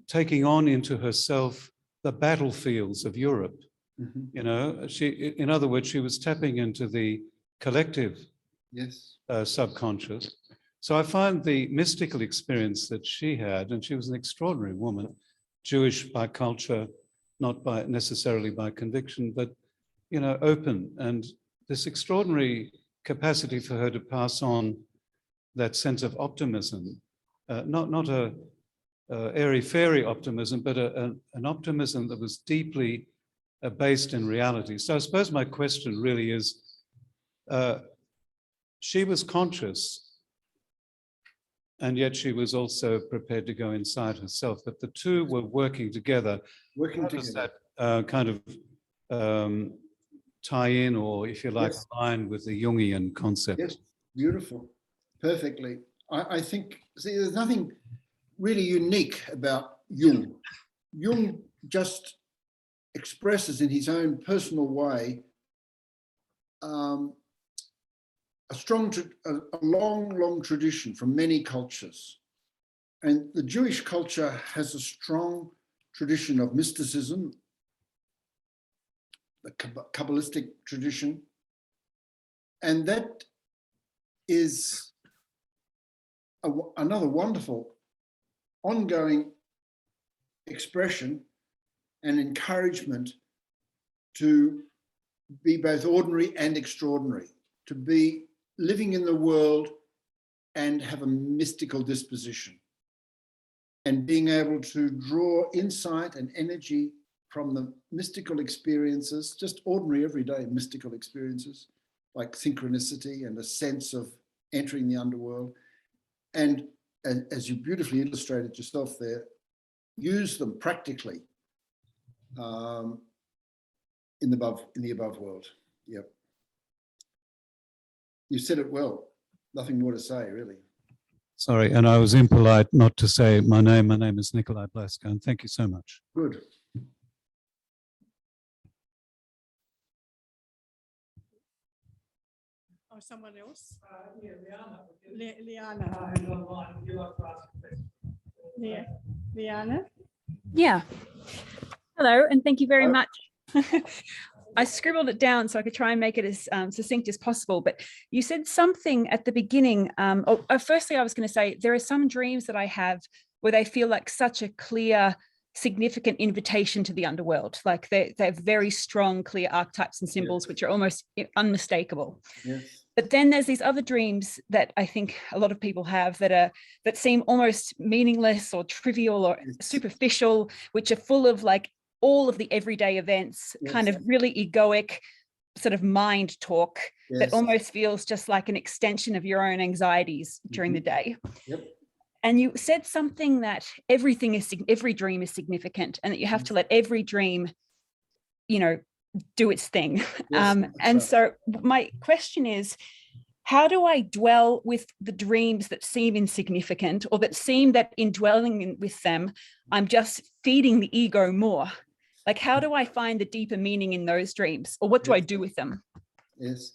taking on into herself the battlefields of Europe. Mhm. In other words, she was tapping into the collective Yes. subconscious. So I find the mystical experience that she had, and she was an extraordinary woman, Jewish by culture, not by necessarily by conviction, but open, and this extraordinary capacity for her to pass on that sense of optimism, not a airy-fairy optimism, but an optimism that was deeply based in reality. So I suppose my question really is, she was conscious, and yet she was also prepared to go inside herself, but the two were working together. Working together. Does that kind of tie in, or if you like, Yes. align with the Jungian concept? Yes, beautiful, perfectly. I think, see, there's nothing really unique about Jung. Jung just expresses in his own personal way a long tradition from many cultures. And the Jewish culture has a strong tradition of mysticism, the Kabbalistic tradition, and that is another wonderful ongoing expression and encouragement to be both ordinary and extraordinary, to be living in the world and have a mystical disposition, and being able to draw insight and energy from the mystical experiences, just ordinary everyday mystical experiences, like synchronicity and a sense of entering the underworld. And as you beautifully illustrated yourself there, use them practically in the above world. Yep. You said it well. Nothing more to say, really. Sorry, and I was impolite not to say my name. My name is Nikolai Blasko, and thank you so much. Good. Or someone else? Yeah, Liana. Liana. Liana. Yeah. Hello, and thank you very Hello. much. I scribbled it down so I could try and make it as succinct as possible. But you said something at the beginning. Firstly, I was going to say there are some dreams that I have where they feel like such a clear, significant invitation to the underworld. Like they're very strong, clear archetypes and symbols, Yes. which are almost unmistakable. Yes. But then there's these other dreams that I think a lot of people have that seem almost meaningless or trivial or Yes. superficial, which are full of like all of the everyday events, Yes. kind of really egoic sort of mind talk Yes. that almost feels just like an extension of your own anxieties during the day. Yep. And you said something that every dream is significant, and that you have to let every dream, do its thing. Yes, And right. so my question is, how do I dwell with the dreams that seem insignificant, or that seem that in dwelling with them, I'm just feeding the ego more? Like, how do I find the deeper meaning in those dreams, or what do I do with them? Yes.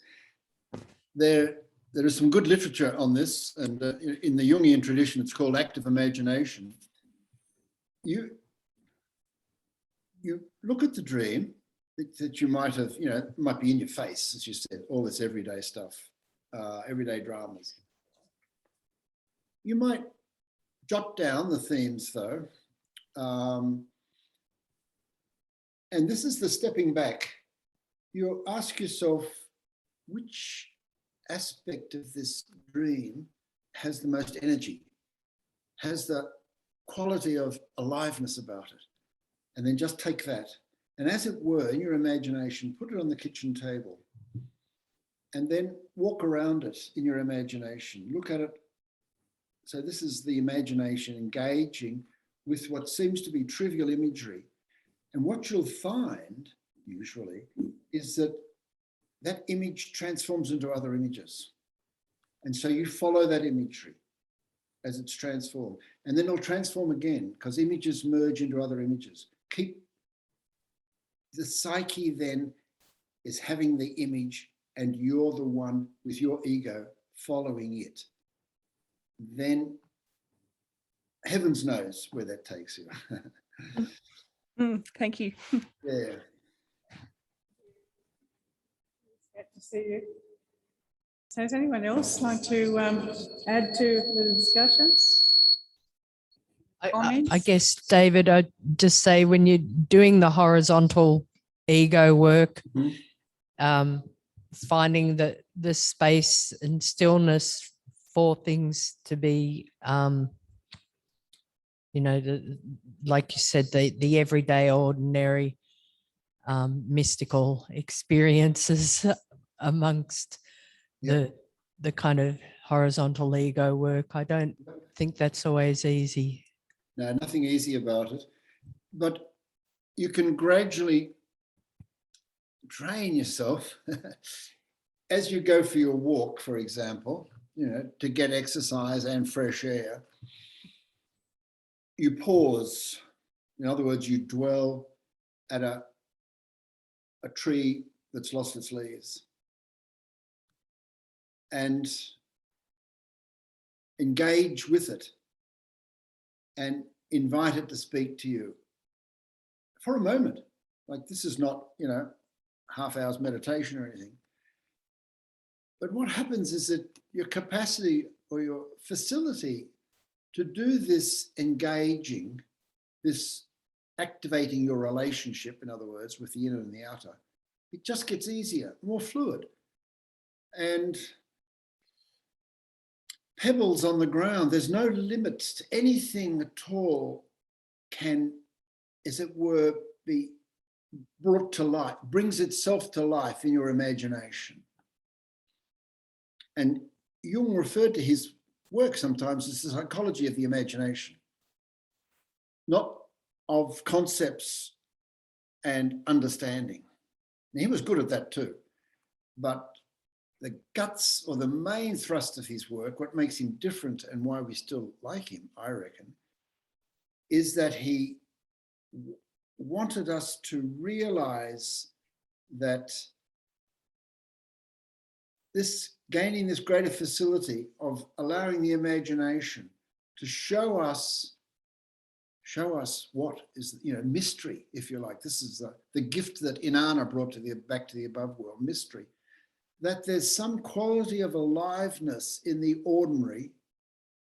There is some good literature on this, and in the Jungian tradition, it's called active imagination. You look at the dream that you might have, might be in your face, as you said, all this everyday stuff, everyday dramas. You might jot down the themes, though. And this is the stepping back. You ask yourself, which aspect of this dream has the most energy, has the quality of aliveness about it? And then just take that, and as it were, in your imagination, put it on the kitchen table, and then walk around it in your imagination. Look at it. So this is the imagination engaging with what seems to be trivial imagery. And what you'll find usually, is that that image transforms into other images. And so you follow that imagery as it's transformed. And then it'll transform again because images merge into other images. Keep the psyche then is having the image and you're the one with your ego following it. Then heavens knows where that takes you. Thank you. Yeah. Glad to see you. So does anyone else like to add to the discussion? I guess, David, I'd just say when you're doing the horizontal ego work, finding the space and stillness for things to be, like you said, the everyday, ordinary, mystical experiences amongst the kind of horizontal ego work. I don't think that's always easy. No, nothing easy about it. But you can gradually train yourself as you go for your walk, for example, to get exercise and fresh air. You pause. In other words, you dwell at a tree that's lost its leaves and engage with it and invite it to speak to you for a moment. Like, this is not, half hour's meditation or anything. But what happens is that your capacity or your facility to do this engaging, this activating your relationship, in other words, with the inner and the outer, it just gets easier, more fluid. And pebbles on the ground, there's no limits to anything at all can, as it were, be brought to light, brings itself to life in your imagination. And Jung referred to his work sometimes as the psychology of the imagination, not of concepts and understanding. And he was good at that too. But the guts or the main thrust of his work, what makes him different and why we still like him, I reckon, is that he wanted us to realize that gaining this greater facility of allowing the imagination to show us what is, mystery, if you like. This is the gift that Inanna brought back to the above world, mystery. That there's some quality of aliveness in the ordinary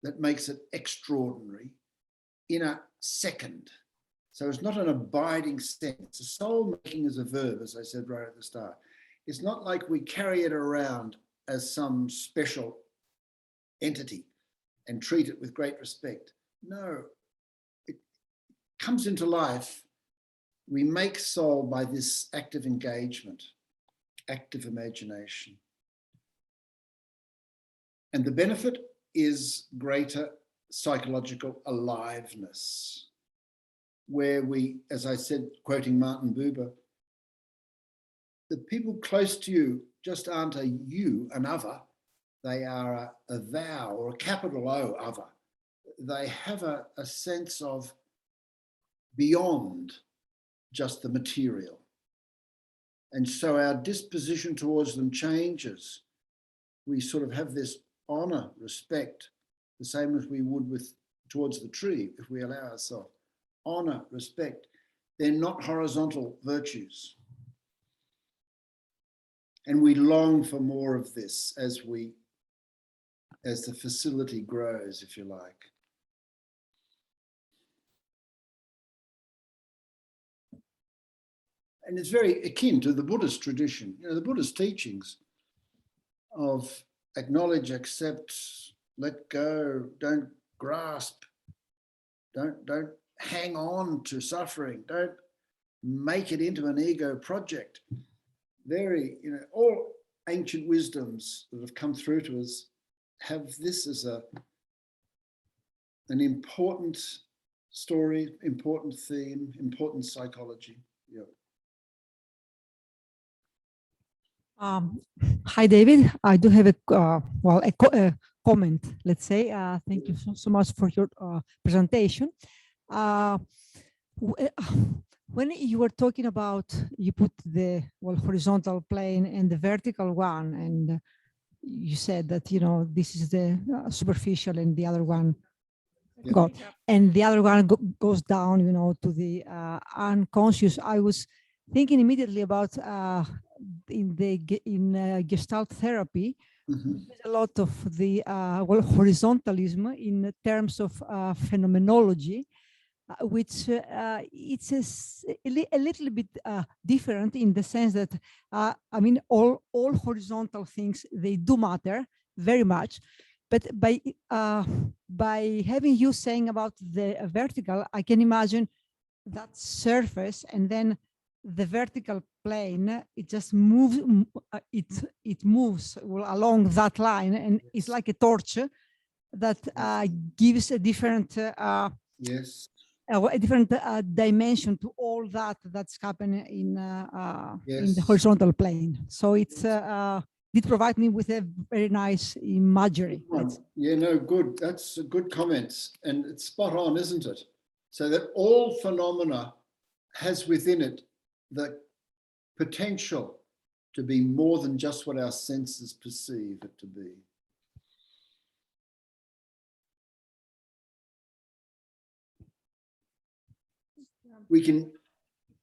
that makes it extraordinary in a second. So it's not an abiding sense. The soul making is a verb, as I said right at the start. It's not like we carry it around as some special entity and treat it with great respect. No, it comes into life. We make soul by this active engagement, active imagination. And the benefit is greater psychological aliveness, where we, as I said, quoting Martin Buber, the people close to you just aren't a you, an other. They are a thou or a capital O other. They have a sense of beyond just the material. And so our disposition towards them changes. We sort of have this honor, respect, the same as we would towards the tree if we allow ourselves. Honor, respect. They're not horizontal virtues. And we long for more of this as the facility grows, if you like. And it's very akin to the Buddhist tradition, the Buddhist teachings of acknowledge, accept, let go, don't grasp, don't hang on to suffering, don't make it into an ego project. Very, all ancient wisdoms that have come through to us have this as an important story, important theme, important psychology. Yeah. Hi, David. I do have a comment. Let's say thank you so much for your presentation. When you were talking about, you put the horizontal plane and the vertical one, and you said that this is the superficial, and the other one goes down, to the unconscious. I was thinking immediately about in Gestalt therapy, there's a lot of the horizontalism in terms of phenomenology, which it's a little bit different in the sense that I mean all horizontal things, they do matter very much, but by having you saying about the vertical, I can imagine that surface, and then the vertical plane, it just moves, it moves along that line, and it's like a torch that gives a different Yes. a different dimension to all that's happening in the Yes. horizontal plane. So it's did provide me with a very nice imagery. Yeah, no, good. That's a good comments, and it's spot on, isn't it? So that all phenomena has within it the potential to be more than just what our senses perceive it to be. We can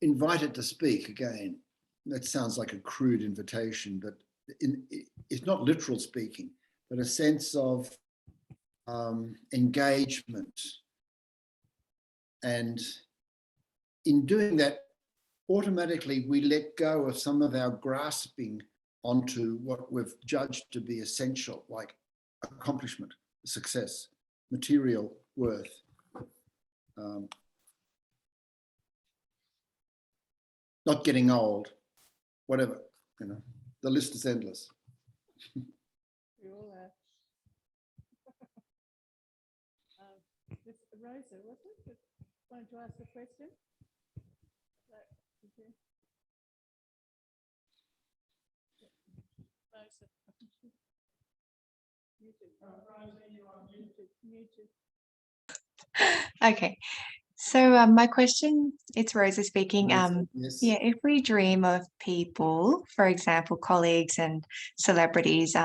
invite it to speak again. That sounds like a crude invitation, but it's not literal speaking, but a sense of engagement. And in doing that, automatically we let go of some of our grasping onto what we've judged to be essential, like accomplishment, success, material worth. Not getting old, whatever, the list is endless. Rosa, was it? Wanted to ask a question? Okay, so my question, it's Rosa speaking. Yes. Yeah, if we dream of people, for example, colleagues and celebrities,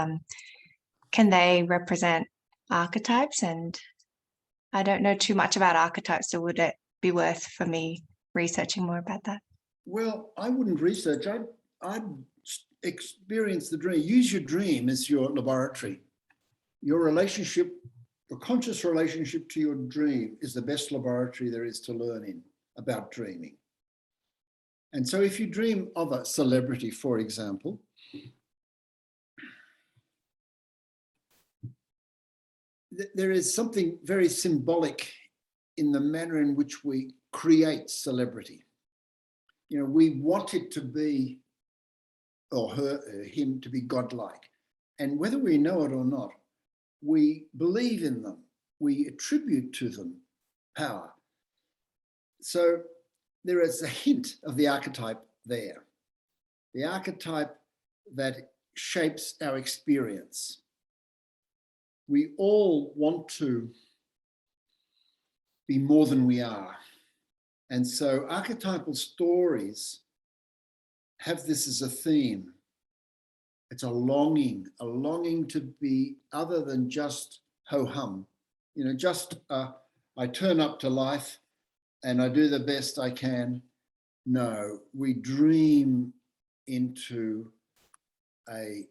can they represent archetypes? And I don't know too much about archetypes, so would it be worth for me researching more about that? Well, I wouldn't research. I'd experience the dream. Use your dream as your laboratory. Your relationship, your conscious relationship to your dream is the best laboratory there is to learn in about dreaming. And so if you dream of a celebrity, for example, there is something very symbolic in the manner in which we create celebrity. We want it to be, or him to be godlike. And whether we know it or not, we believe in them. We attribute to them power. So there is a hint of the archetype there. The archetype that shapes our experience. We all want to be more than we are. And so archetypal stories have this as a theme. It's a longing to be other than just ho-hum. I turn up to life and I do the best I can. No, we dream into a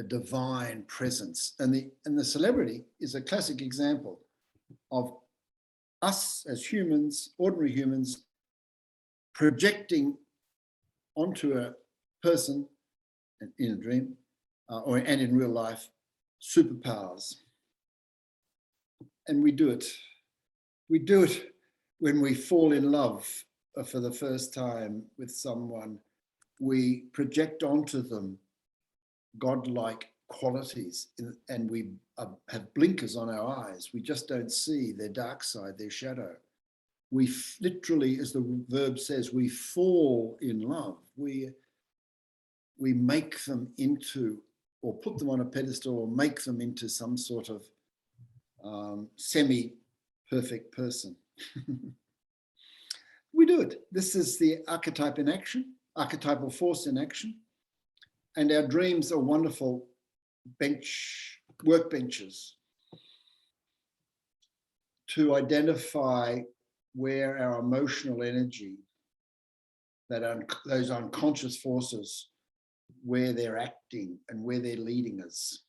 divine presence. And the celebrity is a classic example of us as humans, ordinary humans, projecting onto a person in a dream and in real life, superpowers. And we do it. We do it when we fall in love for the first time with someone. We project onto them godlike qualities, and we have blinkers on our eyes. We just don't see their dark side, their shadow. We literally, as the verb says, we fall in love. we make them into, or put them on a pedestal, or make them into some sort of semi-perfect person. We do it. This is the archetype in action, archetypal force in action. And our dreams are wonderful workbenches to identify where our emotional energy, those unconscious forces, where they're acting and where they're leading us.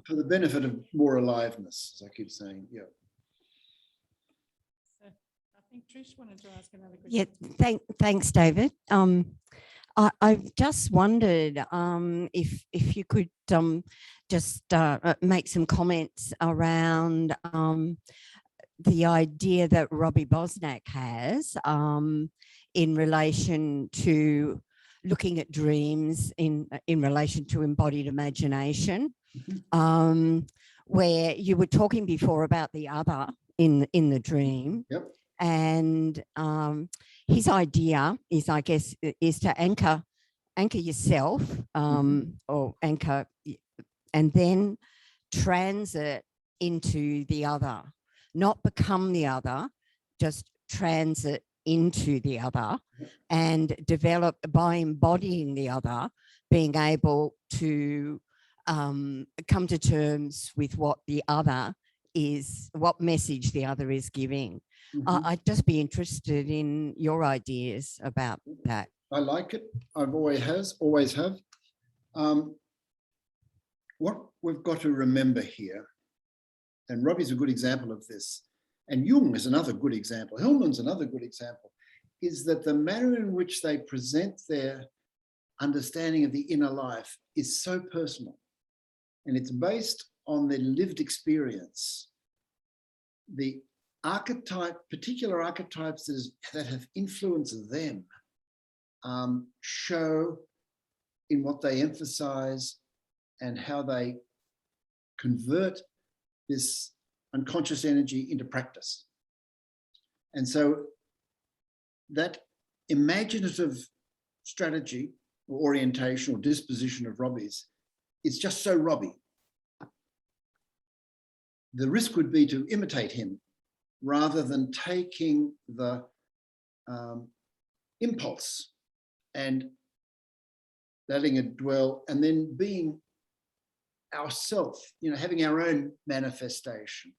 For the benefit of more aliveness, as I keep saying, yeah. So I think Trish wanted to ask another question. Yeah, thanks, David. I've just wondered if you could just make some comments around the idea that Robbie Bosnak has in relation to looking at dreams in relation to embodied imagination, where you were talking before about the other in the dream. Yep. And his idea is, I guess, is to anchor yourself or anchor, and then transit into the other, not become the other, just transit into the other, and develop by embodying the other, being able to come to terms with what the other is, what message the other is giving. I'd just be interested in your ideas about that. I like it. I've always have. What we've got to remember here, and Robbie's a good example of this, and Jung is another good example, Hillman's another good example, is that the manner in which they present their understanding of the inner life is so personal, and it's based on their lived experience. The particular archetypes that have influenced them show in what they emphasize and how they convert this unconscious energy into practice. And so that imaginative strategy or orientation or disposition of Robbie's is just so Robbie. The risk would be to imitate him rather than taking the impulse and letting it dwell, and then being ourself, having our own manifestation,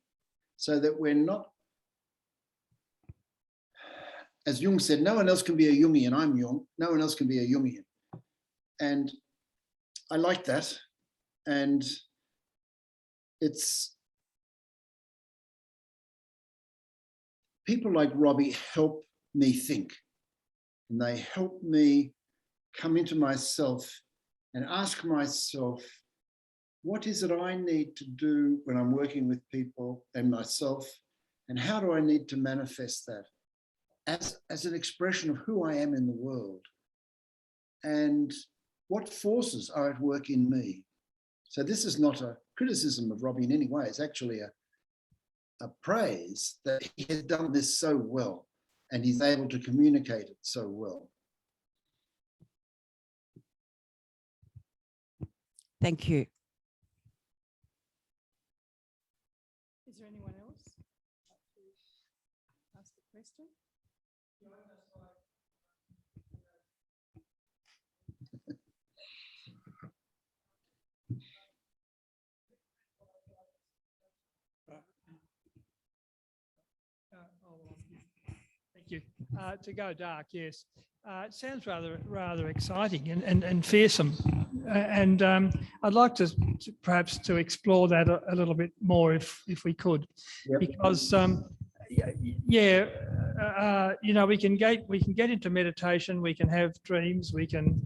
so that we're not, as Jung said, no one else can be a Jungian. I'm Jung. No one else can be a Jungian. And I like that. And it's people like Robbie help me think, and they help me come into myself and ask myself, what is it I need to do when I'm working with people and myself, and how do I need to manifest that as an expression of who I am in the world, and what forces are at work in me. So this is not a criticism of Robbie in any way. It's actually a praise that he has done this so well, and he's able to communicate it so well. Thank you. Is there anyone else to ask a question? Thank you. To go dark, yes. It sounds rather exciting and fearsome, and I'd like to perhaps to explore that a little bit more if we could, yep. Because we can get into meditation, we can have dreams, we can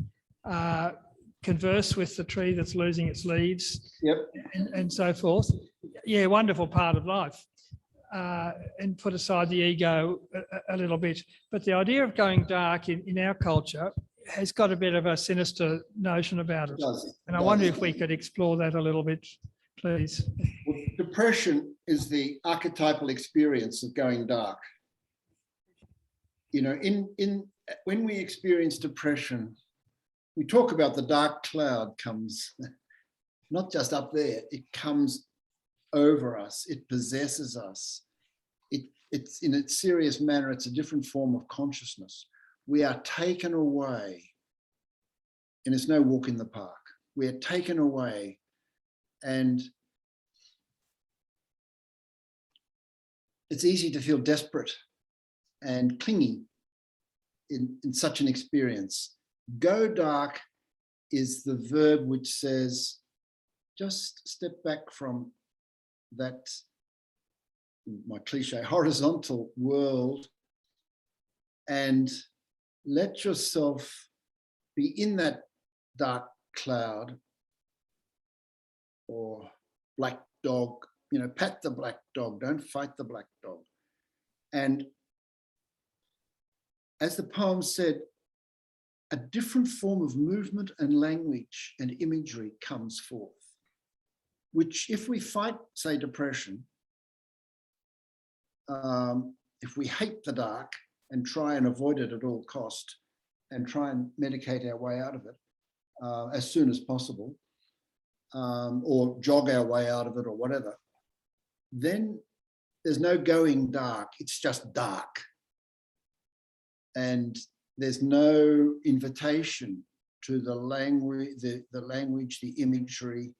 converse with the tree that's losing its leaves, yep. and so forth. Yeah, wonderful part of life. And put aside the ego a little bit. But the idea of going dark in our culture has got a bit of a sinister notion about it. And I wonder if we could explore that a little bit please. Well, depression is the archetypal experience of going dark. You know, when we experience depression, we talk about the dark cloud comes not just up there, it comes over us, it possesses us. It's in its serious manner, it's a different form of consciousness. We are taken away, and it's no walk in the park. We are taken away, and it's easy to feel desperate and clingy in such an experience. Go dark is the verb which says, just step back from that, my cliche, horizontal world, and let yourself be in that dark cloud or black dog, you know, pat the black dog, don't fight the black dog. And as the poem said, a different form of movement and language and imagery comes forth, which if we fight, say, depression, if we hate the dark and try and avoid it at all cost and try and medicate our way out of it as soon as possible, or jog our way out of it or whatever, then there's no going dark, it's just dark. And there's no invitation to the language, the imagery,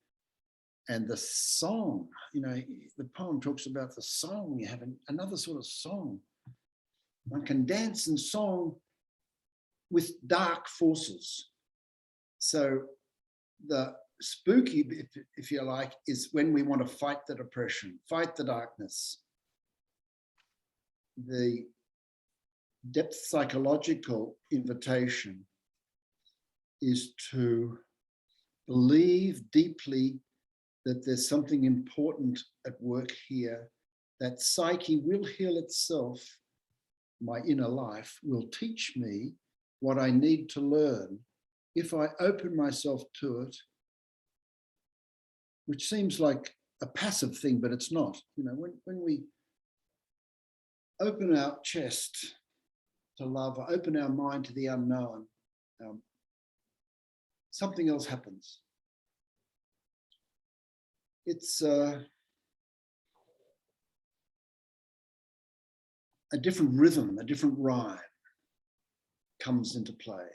and the song. You know, the poem talks about the song. You have another sort of song. One can dance and song with dark forces. So the spooky, if you like, is when we want to fight the depression, fight the darkness. The depth psychological invitation is to believe deeply that there's something important at work here, that psyche will heal itself, my inner life will teach me what I need to learn if I open myself to it, which seems like a passive thing, but it's not. You know, when we open our chest to love, open our mind to the unknown, something else happens. It's a different rhythm, a different rhyme comes into play.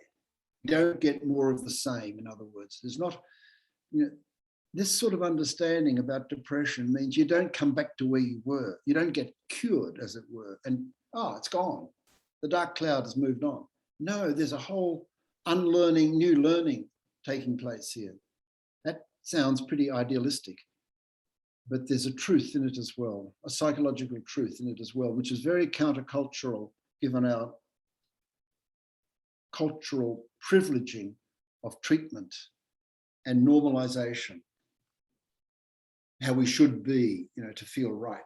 You don't get more of the same, in other words. There's not, you know, this sort of understanding about depression means you don't come back to where you were. You don't get cured, as it were, and it's gone. The dark cloud has moved on. No, there's a whole unlearning, new learning taking place here. That sounds pretty idealistic, but there's a truth in it as well, a psychological truth in it as well, which is very countercultural given our cultural privileging of treatment and normalization, how we should be, you know, to feel right,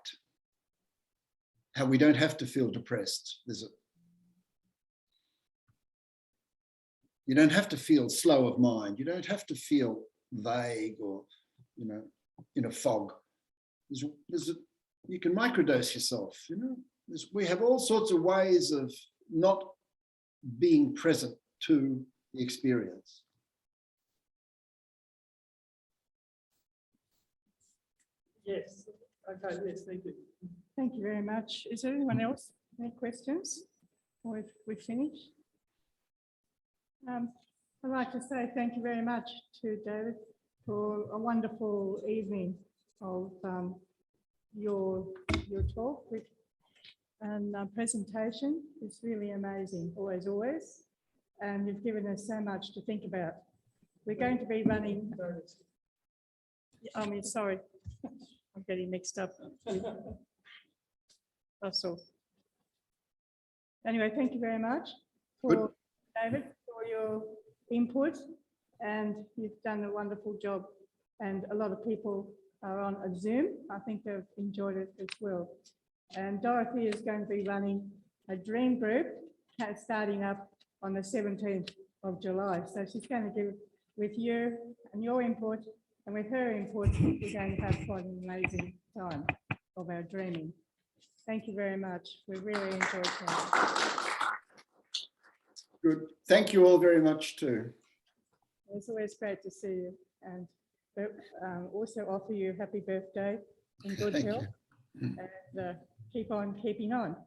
how we don't have to feel depressed. You don't have to feel slow of mind. You don't have to feel vague or, you know, in a fog. You can microdose yourself, you know. We have all sorts of ways of not being present to the experience. Yes. Okay, yes, thank you. Thank you very much. Is there anyone else? Any questions? Or if we finish? I'd like to say thank you very much to David for a wonderful evening of your talk and presentation. It's really amazing, always. And you've given us so much to think about. We're going to be running. Sorry, I'm getting mixed up. That's all. Anyway, thank you very much for David, for your input, and you've done a wonderful job. And a lot of people are on a Zoom. I think they've enjoyed it as well. And Dorothy is going to be running a dream group starting up on the 17th of July. So she's going to give, with you and your input And with her input, we're going to have quite an amazing time of our dreaming. Thank you very much. We really enjoyed it. Good. Thank you all very much too. It's always great to see you, and also offer you happy birthday and good Thank health, and keep on keeping on.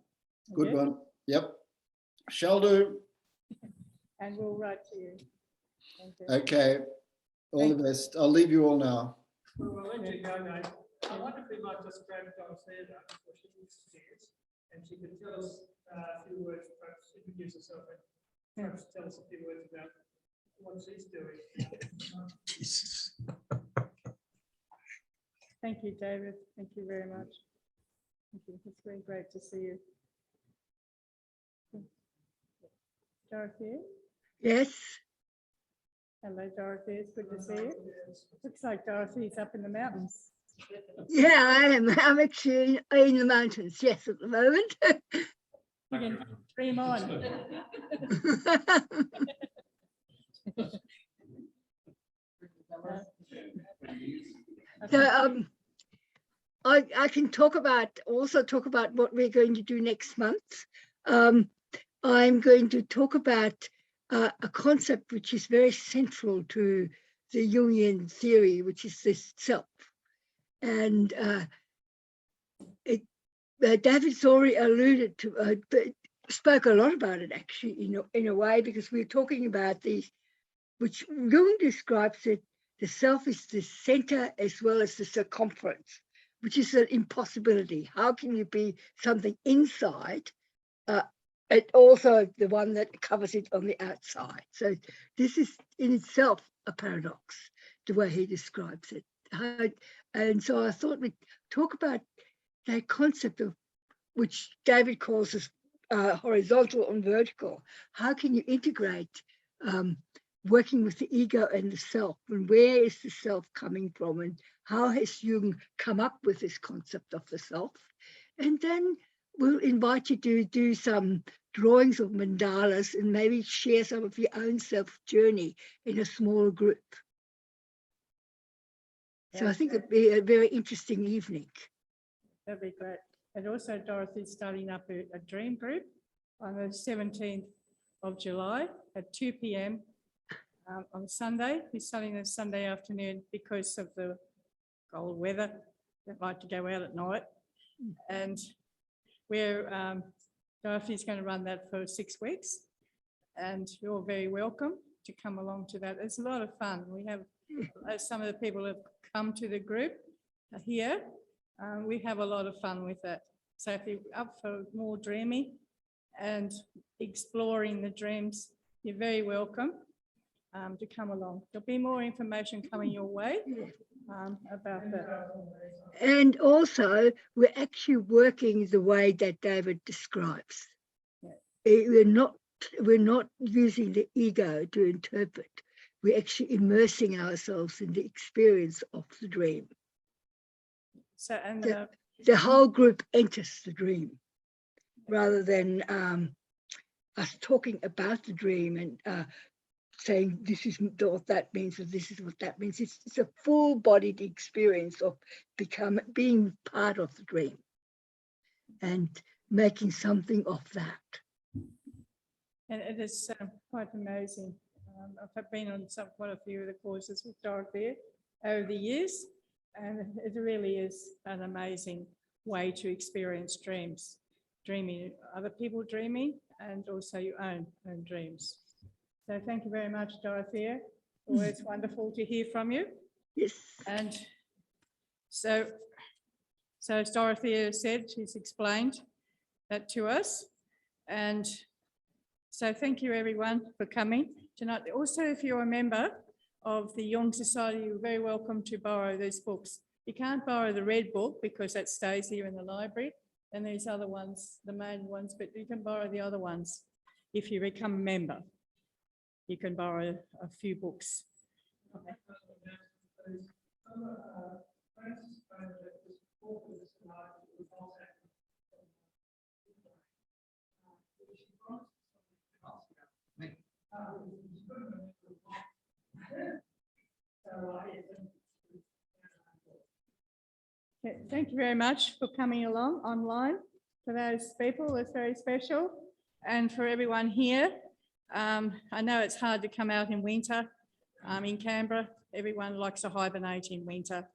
Good Okay? one. Yep. Shall do. And we'll write to you. Thank you. Okay. All the best. I'll leave you all now. Well, we'll let you go, mate. I wonder if we might just grab Dorothea before she upstairs, and she can tell us a few words, perhaps introduce herself and perhaps tell us a few words about what she's doing. Jesus. Thank you, David. Thank you very much. Thank you. It's been great to see you. Dorothy? Yes. Hello, Dorothy. It's good to see you. Looks like Dorothy's up in the mountains. Yeah, I am. I'm actually in the mountains, yes, at the moment. You can dream on. So I can also talk about what we're going to do next month. I'm going to talk about a concept which is very central to the Jungian theory, which is this self. And David's already alluded to, spoke a lot about it actually in a way, because we're talking about these, which Jung describes it, the self is the center as well as the circumference, which is an impossibility. How can you be something inside and also the one that covers it on the outside? So this is in itself a paradox, the way he describes it. And so I thought we'd talk about that concept of, which David calls as horizontal and vertical. How can you integrate working with the ego and the self, and where is the self coming from, and how has Jung come up with this concept of the self? And then we'll invite you to do some drawings of mandalas and maybe share some of your own self journey in a small group. So I think it'd be a very interesting evening. That'd be great. And also Dorothy's starting up a dream group on the 17th of July at 2 p.m. On Sunday. We're starting this Sunday afternoon because of the cold weather. Don't like to go out at night. And Dorothy's going to run that for 6 weeks. And you're very welcome to come along to that. It's a lot of fun. We have some of the people have come to the group here. We have a lot of fun with that. So if you're up for more dreaming and exploring the dreams, you're very welcome to come along. There'll be more information coming your way about that. And also, we're actually working the way that David describes. Yeah. We're not using the ego to interpret. We're actually immersing ourselves in the experience of the dream. So, and the whole group enters the dream, rather than us talking about the dream and saying this is what that means or this is what that means. It's a full-bodied experience of being part of the dream and making something of that. And it is quite amazing. I've been on quite a few of the courses with Dorothy over the years, and it really is an amazing way to experience dreams, dreaming, other people dreaming, and also your own dreams. So thank you very much, Dorothea. Always wonderful to hear from you. Yes. And so as Dorothea said, she's explained that to us. And so thank you everyone for coming tonight. Also, if you're a member of the Jung Society, you're very welcome to borrow these books. You can't borrow the red book because that stays here in the library, and these other ones, the main ones, but you can borrow the other ones if you become a member. You can borrow a few books. Okay. Okay, thank you very much for coming along online. For those people, it's very special. And for everyone here, I know it's hard to come out in winter in Canberra. Everyone likes to hibernate in winter.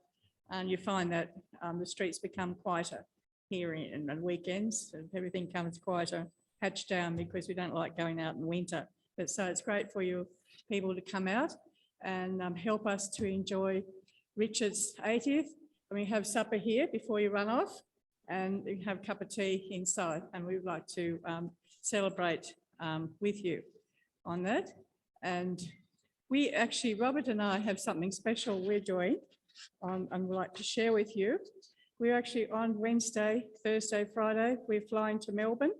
And you find that the streets become quieter here in weekends. And everything comes quieter, hatched down because we don't like going out in winter. But so it's great for you people to come out and help us to enjoy Richard's 80th. And we have supper here before you run off, and you have a cup of tea inside. And we would like to celebrate with you on that. And we actually, Robert and I have something special we're doing and we'd like to share with you. We're actually on Wednesday, Thursday, Friday, we're flying to Melbourne.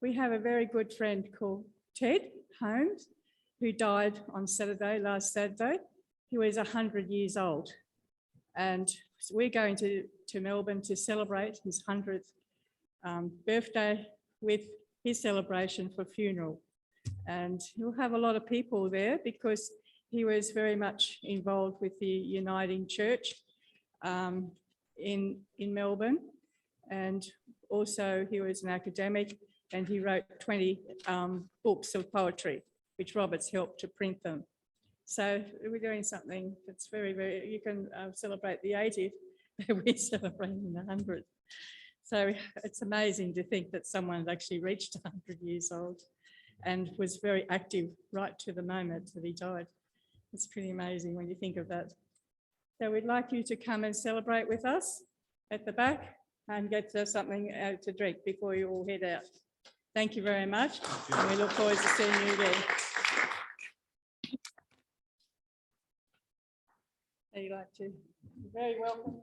We have a very good friend called Ted Holmes, who died on Saturday, last Saturday. He was 100 years old. And so we're going to Melbourne to celebrate his 100th birthday with his celebration for funeral. And you'll have a lot of people there because he was very much involved with the Uniting Church in Melbourne. And also he was an academic and he wrote 20 books of poetry, which Robert's helped to print them. So we're doing something that's very, very, you can celebrate the 80th, we're celebrating the 100th. So it's amazing to think that someone actually reached 100 years old and was very active right to the moment that he died. It's pretty amazing when you think of that. So we'd like you to come and celebrate with us at the back and get something to drink before you all head out. Thank you very much. And we look forward to seeing you again. So you'd like to, you're very welcome.